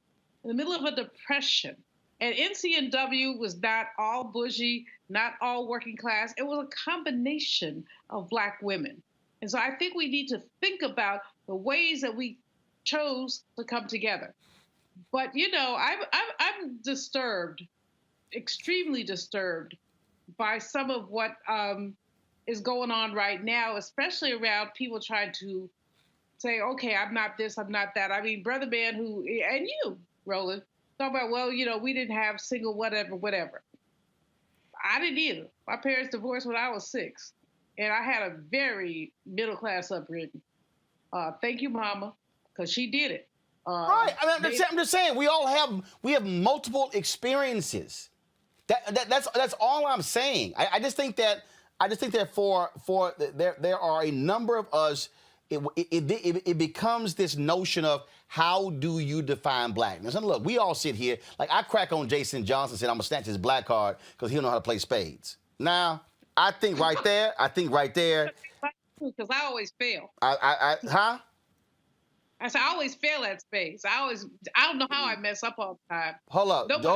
And NCNW was not all bougie, not all working class. It was a combination of Black women. And so I think we need to think about the ways that we chose to come together. But, I'm disturbed, extremely disturbed by some of what is going on right now, especially around people trying to say, okay, I'm not this, I'm not that. I mean, Brother Man and you, Roland, talk about, well, we didn't have single whatever. I didn't either. My parents divorced when I was 6, and I had a very middle-class upbringing. Thank you, Mama, because she did it. Right. I'm just saying we have multiple experiences. That's all I'm saying. I just think that for there are a number of us. It becomes this notion of how do you define Blackness? And look, we all sit here like I crack on Jason Johnson, said I'm gonna snatch his black card because he don't know how to play spades. Now I think right there. Because I always fail. I said I always fail at spades. I don't know how I mess up all the time. Hold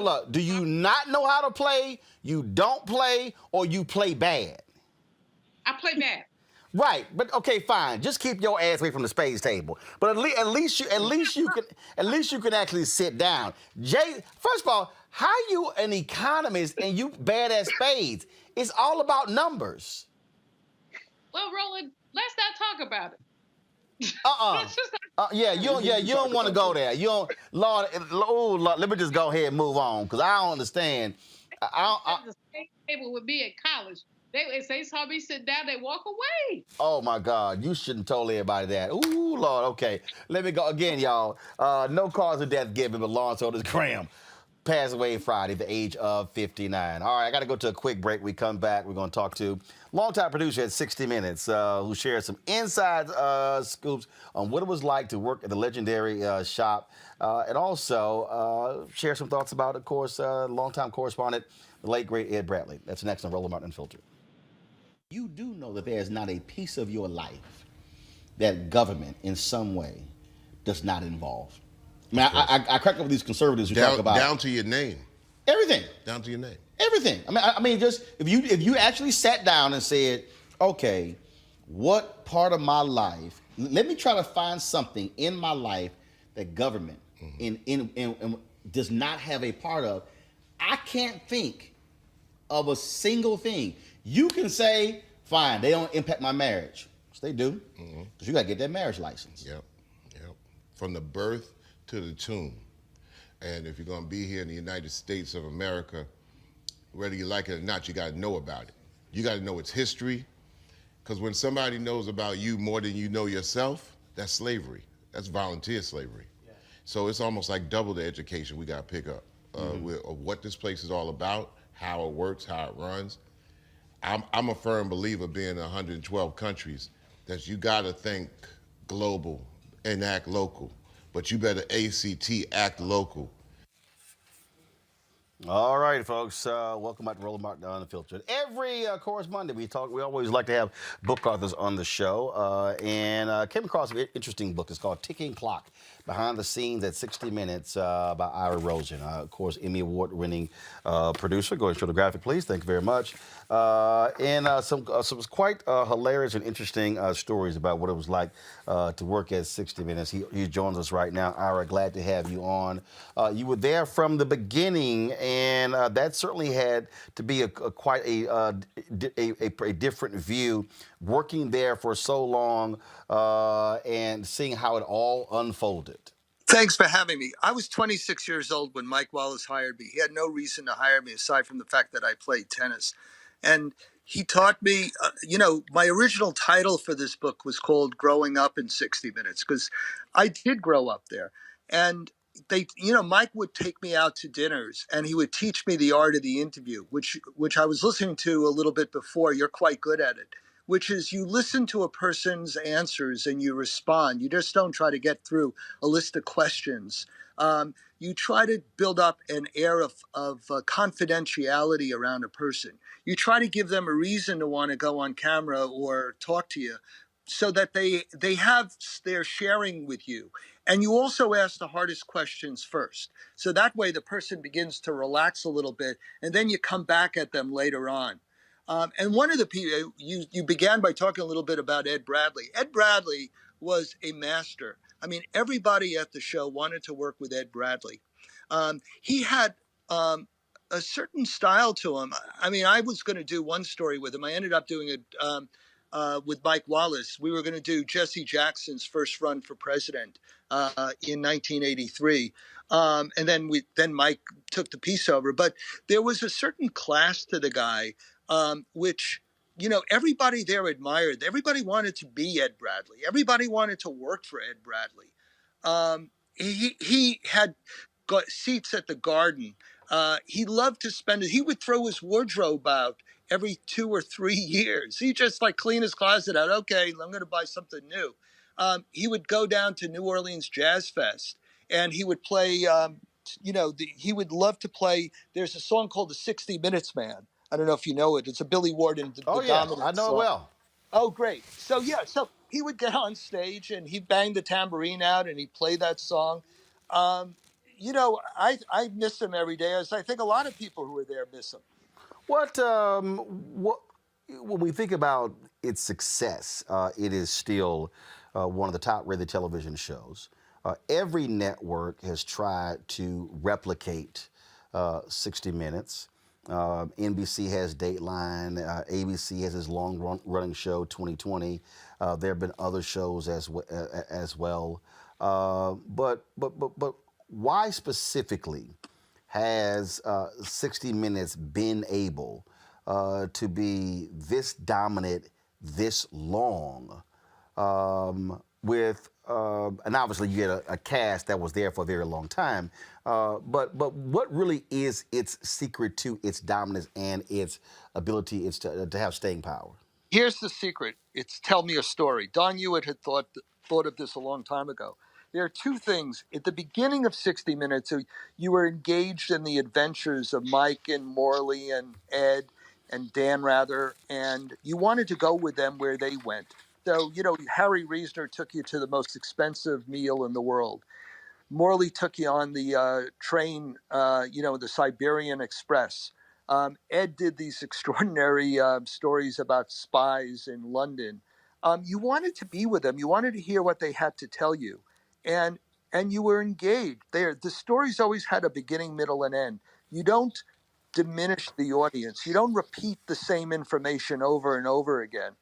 up. Do you not know how to play? You don't play, or you play bad? I play bad. Right, but okay, fine. Just keep your ass away from the spades table. But at least you can actually sit down. Jay, first of all, how you an economist and you bad at spades? It's all about numbers. Well, Roland, let's not talk about it. You don't want to go there. You don't, Lord, let me just go ahead and move on because I don't understand. The same table with me at college. If they saw me sit down, they walk away. Oh my God, you shouldn't told everybody that. Ooh, Lord, okay. Let me go again, y'all. No cause of death given, but Lawrence Otis Graham passed away Friday at the age of 59. All right, I got to go to a quick break. We come back, we're going to talk to longtime producer at 60 Minutes, who shared some inside scoops on what it was like to work at the legendary shop, and also share some thoughts about, of course, longtime correspondent, the late, great Ed Bradley. That's next on Roland Martin Unfiltered. You do know that there is not a piece of your life that government in some way does not involve. I mean, I crack up with these conservatives who talk about down to your name. Everything. Down to your name. Everything. I mean, just if you actually sat down and said, okay, what part of my life? Let me try to find something in my life that government in does not have a part of. I can't think of a single thing. You can say, fine, they don't impact my marriage. Yes, they do. Because you got to get that marriage license. Yep. From the birth to the tomb. And if you're going to be here in the United States of America, whether you like it or not, you got to know about it. You got to know its history. Because when somebody knows about you more than you know yourself, that's slavery. That's volunteer slavery. Yeah. So it's almost like double the education we got to pick up of what this place is all about, how it works, how it runs. I'm a firm believer, being in 112 countries, that you got to think global and act local, but you better ACT act local. All right, folks. Welcome back to Roland Martin Unfiltered. Every course Monday we talk. We always like to have book authors on the show, and came across an interesting book. It's called "Ticking Clock: Behind the Scenes at 60 Minutes" by Ira Rosen. Of course, Emmy Award-winning producer. Go ahead and show the graphic, please. Thank you very much. And some quite hilarious and interesting stories about what it was like to work at 60 Minutes. He joins us right now. Ira, glad to have you on. You were there from the beginning, and that certainly had to be quite a different view, working there for so long and seeing how it all unfolded. Thanks for having me. I was 26 years old when Mike Wallace hired me. He had no reason to hire me aside from the fact that I played tennis. And he taught me, my original title for this book was called Growing Up in 60 Minutes, because I did grow up there. And Mike would take me out to dinners and he would teach me the art of the interview, which I was listening to a little bit before. You're quite good at it, which is you listen to a person's answers and you respond. You just don't try to get through a list of questions. You try to build up an air of confidentiality around a person. You try to give them a reason to want to go on camera or talk to you so that they're sharing with you. And you also ask the hardest questions first. So that way the person begins to relax a little bit, and then you come back at them later on. And one of the people, you began by talking a little bit about Ed Bradley. Ed Bradley was a master. I mean, everybody at the show wanted to work with Ed Bradley. He had a certain style to him. I mean, I was going to do one story with him. I ended up doing it with Mike Wallace. We were going to do Jesse Jackson's first run for president in 1983. And then Mike took the piece over. But there was a certain class to the guy, which, everybody there admired. Everybody wanted to be Ed Bradley. Everybody wanted to work for Ed Bradley. He had got seats at the Garden. He loved to spend it. He would throw his wardrobe out every 2 or 3 years. He just clean his closet out. Okay, I'm going to buy something new. He would go down to New Orleans Jazz Fest and he would play, he would love to play. There's a song called The 60 Minutes Man. I don't know if you know it. It's a Billy Ward and the Dominant I know song. it well. Oh, great. So he would get on stage and he'd bang the tambourine out and he'd play that song. I miss him every day, as I think a lot of people who were there miss him. What when we think about its success, it is still one of the top-rated television shows. Every network has tried to replicate 60 Minutes. NBC has Dateline. ABC has its long-running show 2020. There have been other shows as well. But why specifically has 60 Minutes been able to be this dominant this long and obviously you get a cast that was there for a very long time, but what really is its secret to its dominance and its ability to have staying power? Here's the secret. It's tell me a story. Don Hewitt had thought of this a long time ago. There are two things. At the beginning of 60 Minutes, you were engaged in the adventures of Mike and Morley and Ed and Dan, rather, and you wanted to go with them where they went. So, Harry Reasoner took you to the most expensive meal in the world. Morley took you on the train, the Siberian Express. Ed did these extraordinary stories about spies in London. You wanted to be with them. You wanted to hear what they had to tell you. And you were engaged. The stories always had a beginning, middle, and end. You don't diminish the audience. You don't repeat the same information over and over again.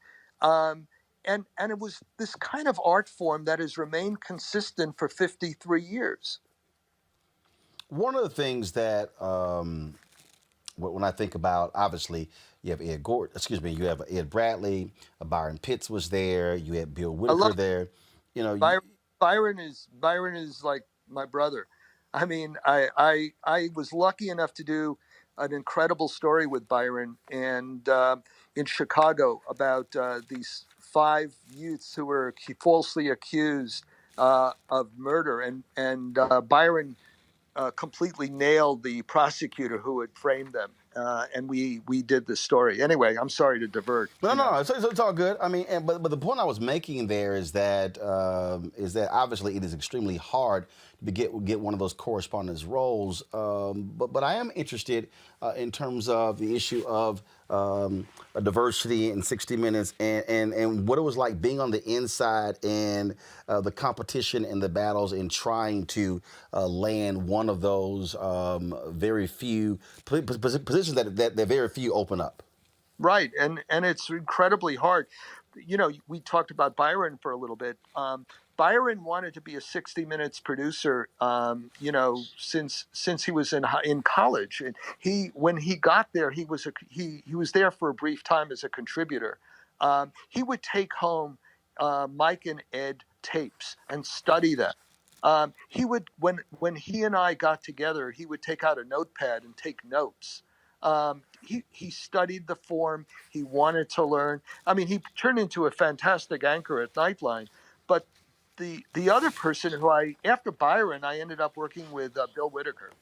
And it was this kind of art form that has remained consistent for 53 years. One of the things that when I think about, obviously, you have you have Ed Bradley, Byron Pitts was there, you had Bill Whitaker there. Byron is like my brother. I mean, I was lucky enough to do an incredible story with Byron and in Chicago about these 5 youths who were falsely accused of murder, and Byron completely nailed the prosecutor who had framed them, and we did the story. Anyway, I'm sorry to divert. No, it's all good. I mean, but the point I was making there is that obviously it is extremely hard to get one of those correspondence roles. But I am interested in terms of the issue of diversity in 60 Minutes and what it was like being on the inside and the competition and the battles and trying to land one of those very few positions that very few open up. Right, and it's incredibly hard. You know, we talked about Byron for a little bit. Byron wanted to be a 60 Minutes producer, you know, since he was in college. And when he got there, he was there for a brief time as a contributor. He would take home Mike and Ed tapes and study them. He would when he and I got together, he would take out a notepad and take notes. He studied the form. He wanted to learn. I mean, he turned into a fantastic anchor at Nightline. But the other person after Byron, I ended up working with Bill Whitaker,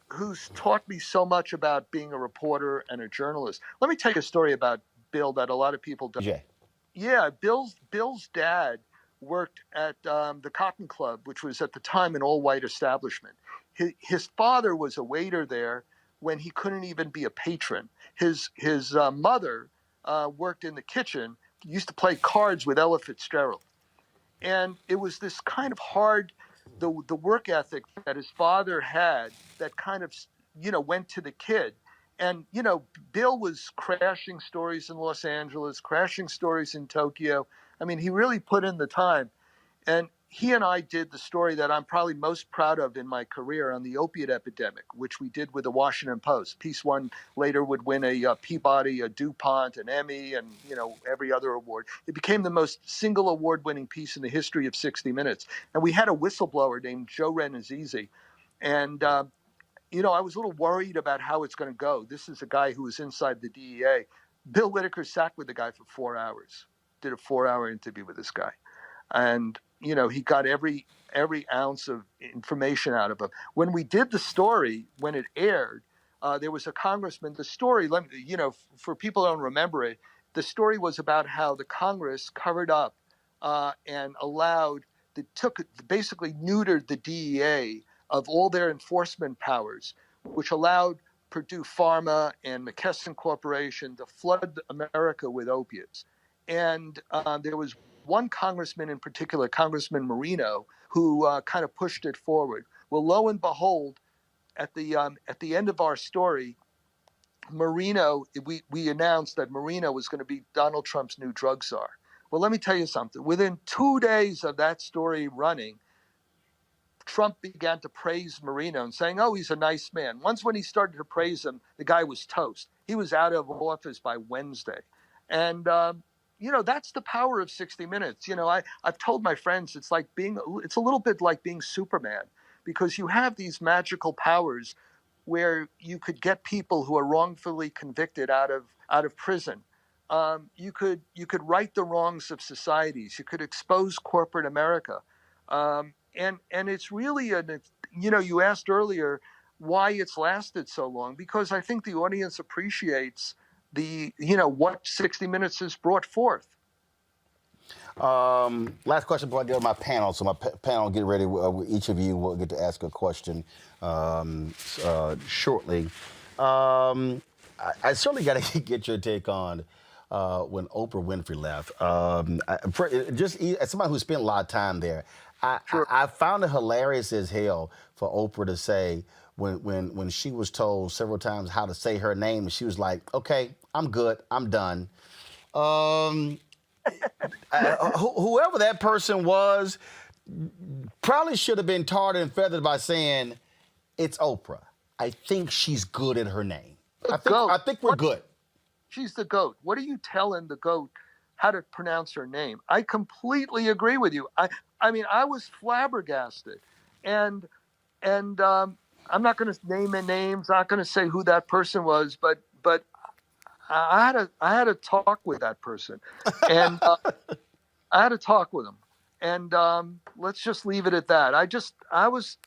who's taught me so much about being a reporter and a journalist. Let me tell you a story about Bill that a lot of people don't. Yeah, Bill's dad worked at the Cotton Club, which was at the time an all-white establishment. His father was a waiter there when he couldn't even be a patron. His mother worked in the kitchen, used to play cards with Ella Fitzgerald. And it was this kind of hard, the work ethic that his father had that kind of, you know, went to the kid. And, you know, Bill was crashing stories in Los Angeles, crashing stories in Tokyo. I mean, he really put in the time. And he and I did the story that I'm probably most proud of in my career on the opiate epidemic, which we did with the Washington Post. Piece One later would win a Peabody, a DuPont, an Emmy, and, you know, every other award. It became the most single award-winning piece in the history of 60 Minutes. And we had a whistleblower named Joe Renazizi. And, you know, I was a little worried about how it's going to go. This is a guy who was inside the DEA. Bill Whitaker sat with the guy for 4 hours, did a 4-hour interview with this guy. And, you know, he got every ounce of information out of him. When we did the story, when it aired, there was a congressman. The story, you know, for people who don't remember it, the story was about how the Congress covered up and basically neutered the DEA of all their enforcement powers, which allowed Purdue Pharma and McKesson Corporation to flood America with opiates. And there was one congressman in particular, Congressman Marino, who kind of pushed it forward. Well, lo and behold, at the end of our story, Marino, we announced that Marino was going to be Donald Trump's new drug czar. Well, let me tell you something. Within 2 days of that story running, Trump began to praise Marino and saying, oh, he's a nice man. Once when he started to praise him, the guy was toast. He was out of office by Wednesday. And, you know, that's the power of 60 Minutes. You know, I've told my friends it's a little bit like being Superman, because you have these magical powers where you could get people who are wrongfully convicted out of prison. You could right the wrongs of societies. You could expose corporate America. And it's really you know, you asked earlier why it's lasted so long, because I think the audience appreciates what 60 Minutes has brought forth. Last question before I get to my panel. So my panel, get ready. Each of you will get to ask a question shortly. I certainly got to get your take on when Oprah Winfrey left. Just as somebody who spent a lot of time there, I found it hilarious as hell for Oprah to say when she was told several times how to say her name, and she was like, "Okay, I'm good, I'm done." Whoever that person was probably should have been tarred and feathered by saying, "It's Oprah. I think she's good at her name. I think we're good." She's the GOAT. What are you telling the GOAT how to pronounce her name? I completely agree with you. I mean, I was flabbergasted, and I'm not going to name any names. Not going to say who that person was, but I had a talk with that person, and I had a talk with him, And let's just leave it at that. I was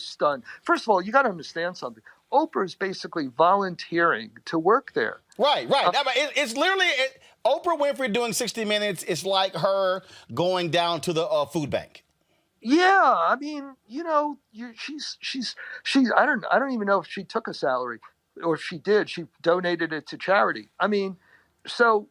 stunned. First of all, you got to understand something. Oprah is basically volunteering to work there. Right. It's literally Oprah Winfrey doing 60 Minutes. It's like her going down to the food bank. Yeah, I mean, she's I don't even know if she took a salary, or if she did, she donated it to charity. I mean, so,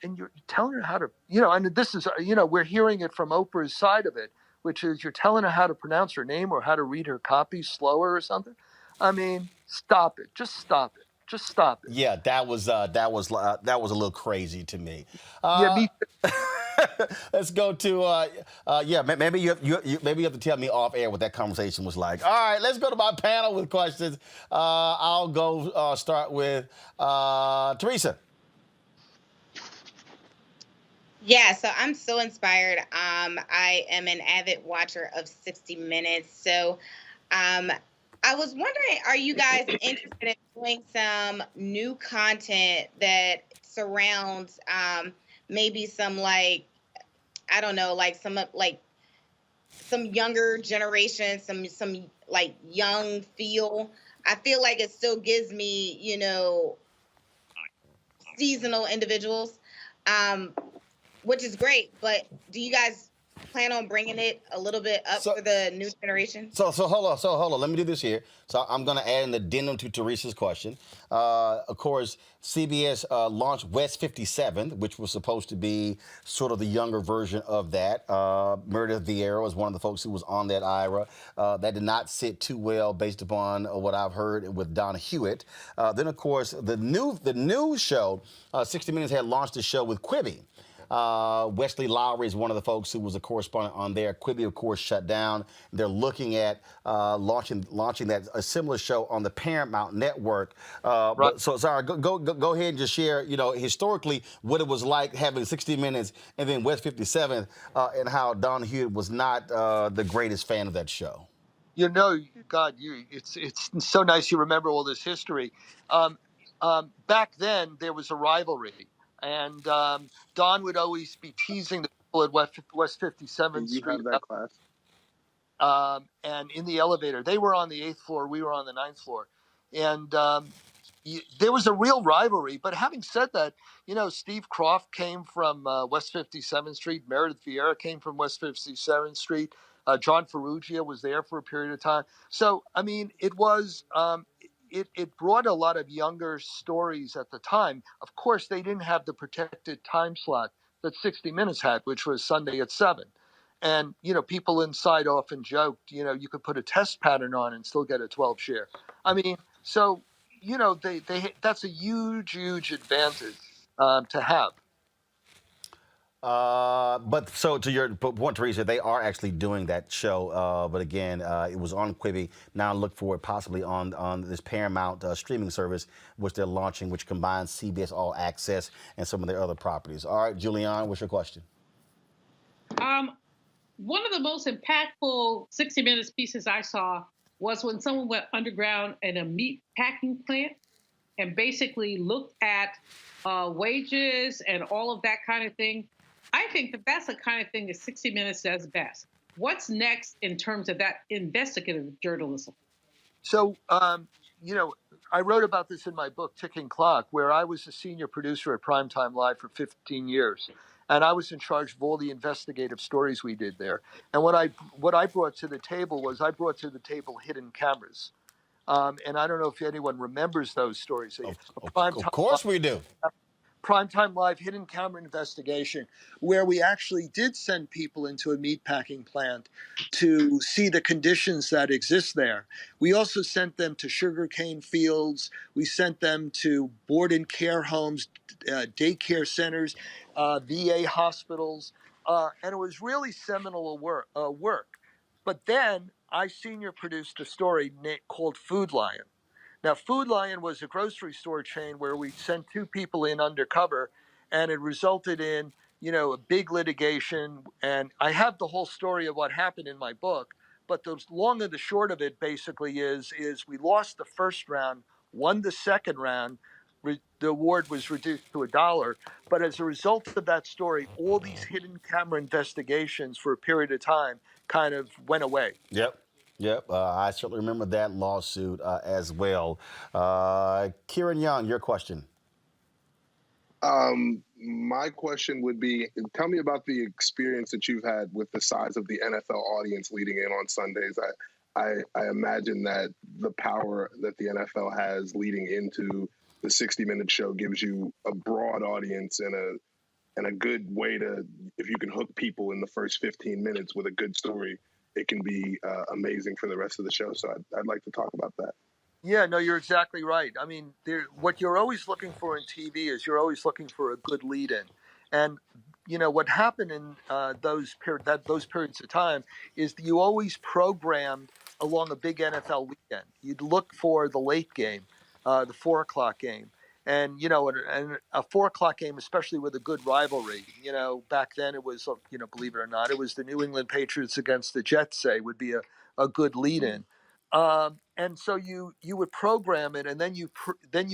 and you're telling her how to, and this is, we're hearing it from Oprah's side of it, which is you're telling her how to pronounce her name or how to read her copy slower or something. I mean, stop it. Just stop it. Just stop it. Yeah, that was a little crazy to me. Yeah, me. Let's go to maybe you have to tell me off air what that conversation was like. All right, let's go to my panel with questions. I'll go start with Teresa. Yeah, so I'm so inspired. I am an avid watcher of 60 Minutes. So I was wondering, are you guys interested in doing some new content that surrounds maybe some, like, I don't know, like some younger generation, some like young feel? I feel like it still gives me, seasonal individuals, which is great. But do you guys plan on bringing it a little bit up for the new generation? So hold on. Let me do this here. So I'm going to add an addendum to Teresa's question. Of course, CBS launched West 57th, which was supposed to be sort of the younger version of that. Meredith Vieira was one of the folks who was on that, Ira. That did not sit too well based upon what I've heard with Don Hewitt. Then, of course, the new show, 60 Minutes had launched a show with Quibi. Wesley Lowery is one of the folks who was a correspondent on there. Quibi, of course, shut down. They're looking at launching a similar show on the Paramount Network. Right. So, Zara, go ahead and just share, historically what it was like having 60 Minutes and then West 57th, and how Don Hewitt was not the greatest fan of that show. God, it's so nice you remember all this history. Back then, there was a rivalry. And Don would always be teasing the people at West 57th Street. You have that class. And in the elevator, they were on the 8th floor, we were on the 9th floor. And there was a real rivalry. But having said that, Steve Croft came from West 57th Street. Meredith Vieira came from West 57th Street. John Ferrugia was there for a period of time. So, I mean, it was... It brought a lot of younger stories at the time. Of course, they didn't have the protected time slot that 60 Minutes had, which was Sunday at 7. And, people inside often joked, you could put a test pattern on and still get a 12 share. I mean, so, that's a huge, huge advantage to have. But so to your point, Teresa, they are actually doing that show. But again, it was on Quibi. Now look for it possibly on this Paramount streaming service, which they're launching, which combines CBS All Access and some of their other properties. All right, Julianne, what's your question? One of the most impactful 60 Minutes pieces I saw was when someone went underground in a meat packing plant and basically looked at wages and all of that kind of thing. I think that's the kind of thing that 60 Minutes does best. What's next in terms of that investigative journalism? So, I wrote about this in my book, Ticking Clock, where I was a senior producer at Primetime Live for 15 years. And I was in charge of all the investigative stories we did there. And what I brought to the table was hidden cameras. And I don't know if anyone remembers those stories. Of course we do. Primetime Live hidden camera investigation, where we actually did send people into a meatpacking plant to see the conditions that exist there. We also sent them to sugarcane fields. We sent them to board and care homes, daycare centers, VA hospitals, and it was really seminal work. But then I senior produced a story called Food Lion. Now, Food Lion was a grocery store chain where we sent 2 people in undercover, and it resulted in, a big litigation. And I have the whole story of what happened in my book, but the long and the short of it basically is we lost the first round, won the second round, the award was reduced to $1. But as a result of that story, all these hidden camera investigations for a period of time kind of went away. Yep. Yep. I certainly remember that lawsuit as well. Kieran Young, your question. My question would be, tell me about the experience that you've had with the size of the NFL audience leading in on Sundays. I imagine that the power that the NFL has leading into the 60-minute show gives you a broad audience and a good way to, if you can hook people in the first 15 minutes with a good story, it can be amazing for the rest of the show. So I'd like to talk about that. Yeah, no, you're exactly right. I mean, what you're always looking for in TV is you're always looking for a good lead-in. And, you know, what happened in those periods of time is that you always programmed along a big NFL weekend. You'd look for the late game, the 4 o'clock game. And, you know, and a 4 o'clock game, especially with a good rivalry, you know, back then it was, you know, believe it or not, it was the New England Patriots against the Jets, say, would be a good lead-in. And so you would program it, and then you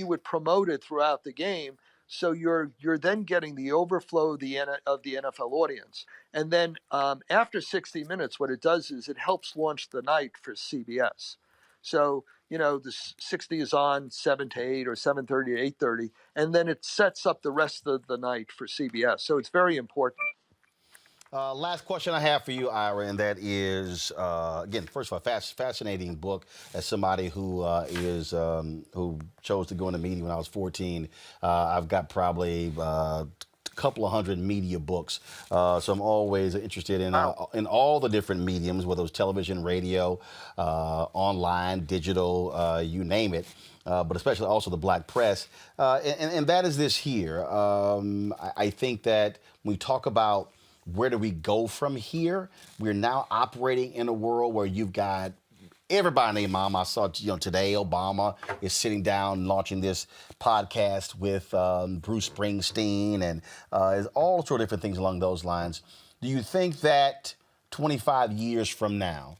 would promote it throughout the game. So you're then getting the overflow of the NFL audience. And then after 60 minutes, what it does is it helps launch the night for CBS. So, you know, the 60 is on 7 to 8 or 7:30 to 8:30, and then it sets up the rest of the night for CBS. So it's very important. Last question I have for you, Ira, and that is, again, first of all, fascinating book. As somebody who who chose to go into media when I was 14, I've got probably a couple of hundred media books, so I'm always interested in all the different mediums, whether it was television, radio, online, digital, you name it. But especially also the black press, and that is this here. I think that when we talk about where do we go from here, we're now operating in a world where you've got everybody named Mama. I saw, you know, today Obama is sitting down launching this podcast with Bruce Springsteen, and all sorts of different things along those lines. Do you think that 25 years from now,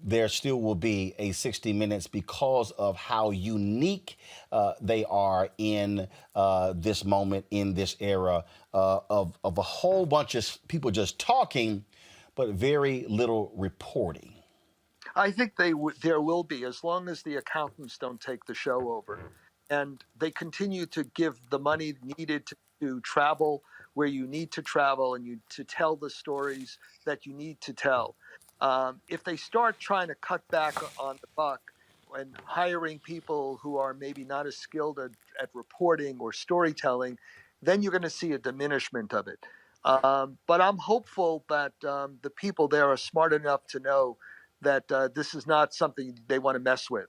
there still will be a 60 Minutes because of how unique they are in this moment, in this era of a whole bunch of people just talking, but very little reporting? I think there will be, as long as the accountants don't take the show over. And they continue to give the money needed to travel where you need to travel and to tell the stories that you need to tell. If they start trying to cut back on the buck and hiring people who are maybe not as skilled at reporting or storytelling, then you're going to see a diminishment of it. But I'm hopeful that the people there are smart enough to know that this is not something they want to mess with.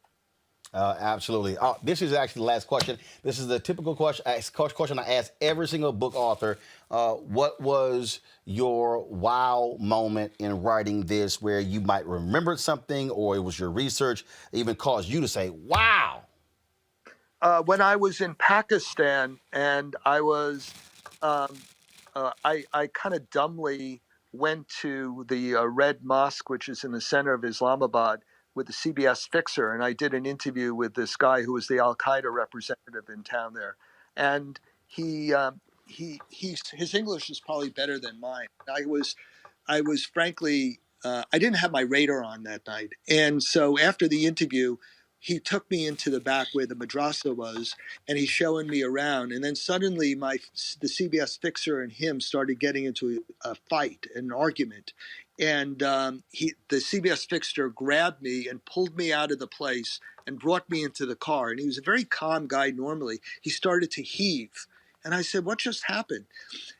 Absolutely. This is actually the last question. This is the typical question I ask every single book author. What was your wow moment in writing this, where you might remember something, or it was your research that even caused you to say, wow? When I was in Pakistan, and I was, I kind of dumbly went to the Red Mosque, which is in the center of Islamabad, with the CBS fixer, and I did an interview with this guy who was the Al Qaeda representative in town there, and his English is probably better than mine. I was frankly, I didn't have my radar on that night, and so after the interview, he took me into the back where the madrasa was, and he's showing me around. And then suddenly the CBS fixer and him started getting into a fight, an argument. And the CBS fixer grabbed me and pulled me out of the place and brought me into the car. And he was a very calm guy normally. He started to heave. And I said, what just happened?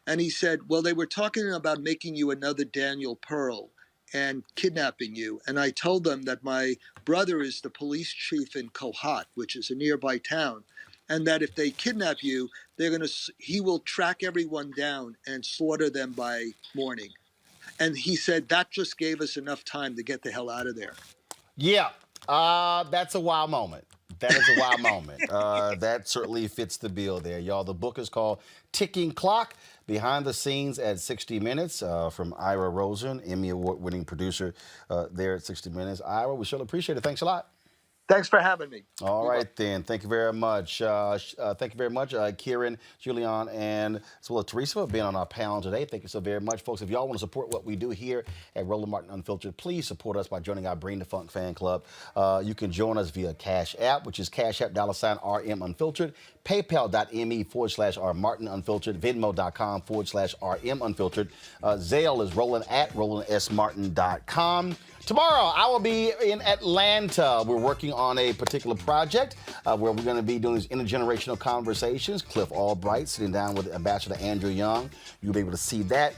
And he said, well, they were talking about making you another Daniel Pearl and kidnapping you. And I told them that my brother is the police chief in Kohat, which is a nearby town, and that if they kidnap you, he will track everyone down and slaughter them by morning. And he said that just gave us enough time to get the hell out of there. Yeah, that's a wow moment. That is a wow moment. That certainly fits the bill there, y'all. The book is called Ticking Clock: Behind the Scenes at 60 Minutes from Ira Rosen, Emmy Award-winning producer there at 60 Minutes. Ira, we sure appreciate it. Thanks a lot. Thanks for having me. All right, then. Thank you very much. Thank you very much, Kieran, Julian, and as well as Teresa for being on our panel today. Thank you so very much, folks. If y'all want to support what we do here at Roland Martin Unfiltered, please support us by joining our Bring the Funk fan club. You can join us via Cash App, which is Cash App $RM Unfiltered, PayPal.me/R Martin Unfiltered, Venmo.com/RM Unfiltered. Zelle is Roland at RolandSMartin.com. Tomorrow, I will be in Atlanta. We're working on a particular project where we're going to be doing these intergenerational conversations. Cliff Albright sitting down with Ambassador Andrew Young. You'll be able to see that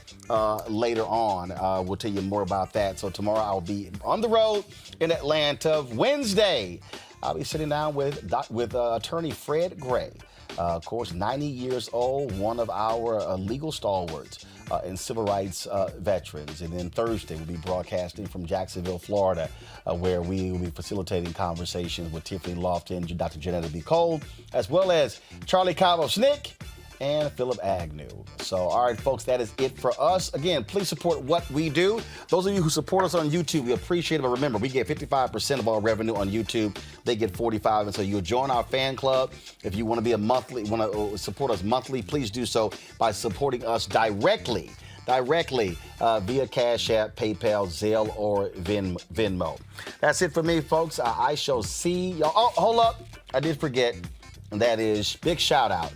later on. We'll tell you more about that. So tomorrow, I'll be on the road in Atlanta. Wednesday, I'll be sitting down with attorney Fred Gray. Of course, 90 years old, one of our legal stalwarts and civil rights veterans. And then Thursday, we'll be broadcasting from Jacksonville, Florida, where we will be facilitating conversations with Tiffany Lofton, Dr. Janetta B. Cole, as well as Charlie Cabo-Snick and Philip Agnew. So, all right, folks, that is it for us. Again, please support what we do. Those of you who support us on YouTube, we appreciate it. But remember, we get 55% of our revenue on YouTube. They get 45%. And so you'll join our fan club. If you want to be want to support us monthly, please do so by supporting us directly via Cash App, PayPal, Zelle, or Venmo. That's it for me, folks. I shall see y'all. Oh, hold up. I did forget. And that is big shout out.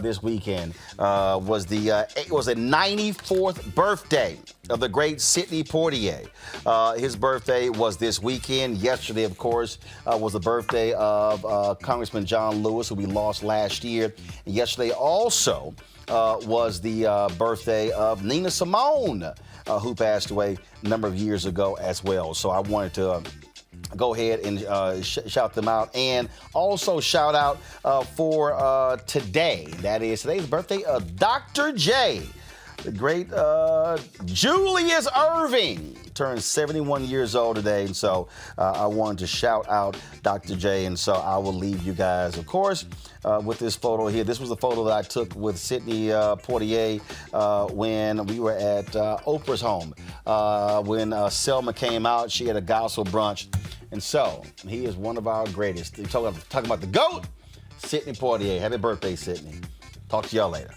This weekend was a 94th birthday of the great Sidney Poitier. His birthday was this weekend. Yesterday, of course, was the birthday of Congressman John Lewis, who we lost last year. And yesterday also was the birthday of Nina Simone, who passed away a number of years ago as well. So I wanted to go ahead and shout them out, and also shout out for today. That is today's birthday of Dr. J. The great Julius Irving turned 71 years old today, and so I wanted to shout out Dr. J. And so I will leave you guys, of course, with this photo here. This was the photo that I took with Sidney Poitier when we were at Oprah's home. When Selma came out, she had a gospel brunch. And so, he is one of our greatest. Talking about the GOAT, Sidney Poitier. Happy birthday, Sidney. Talk to y'all later.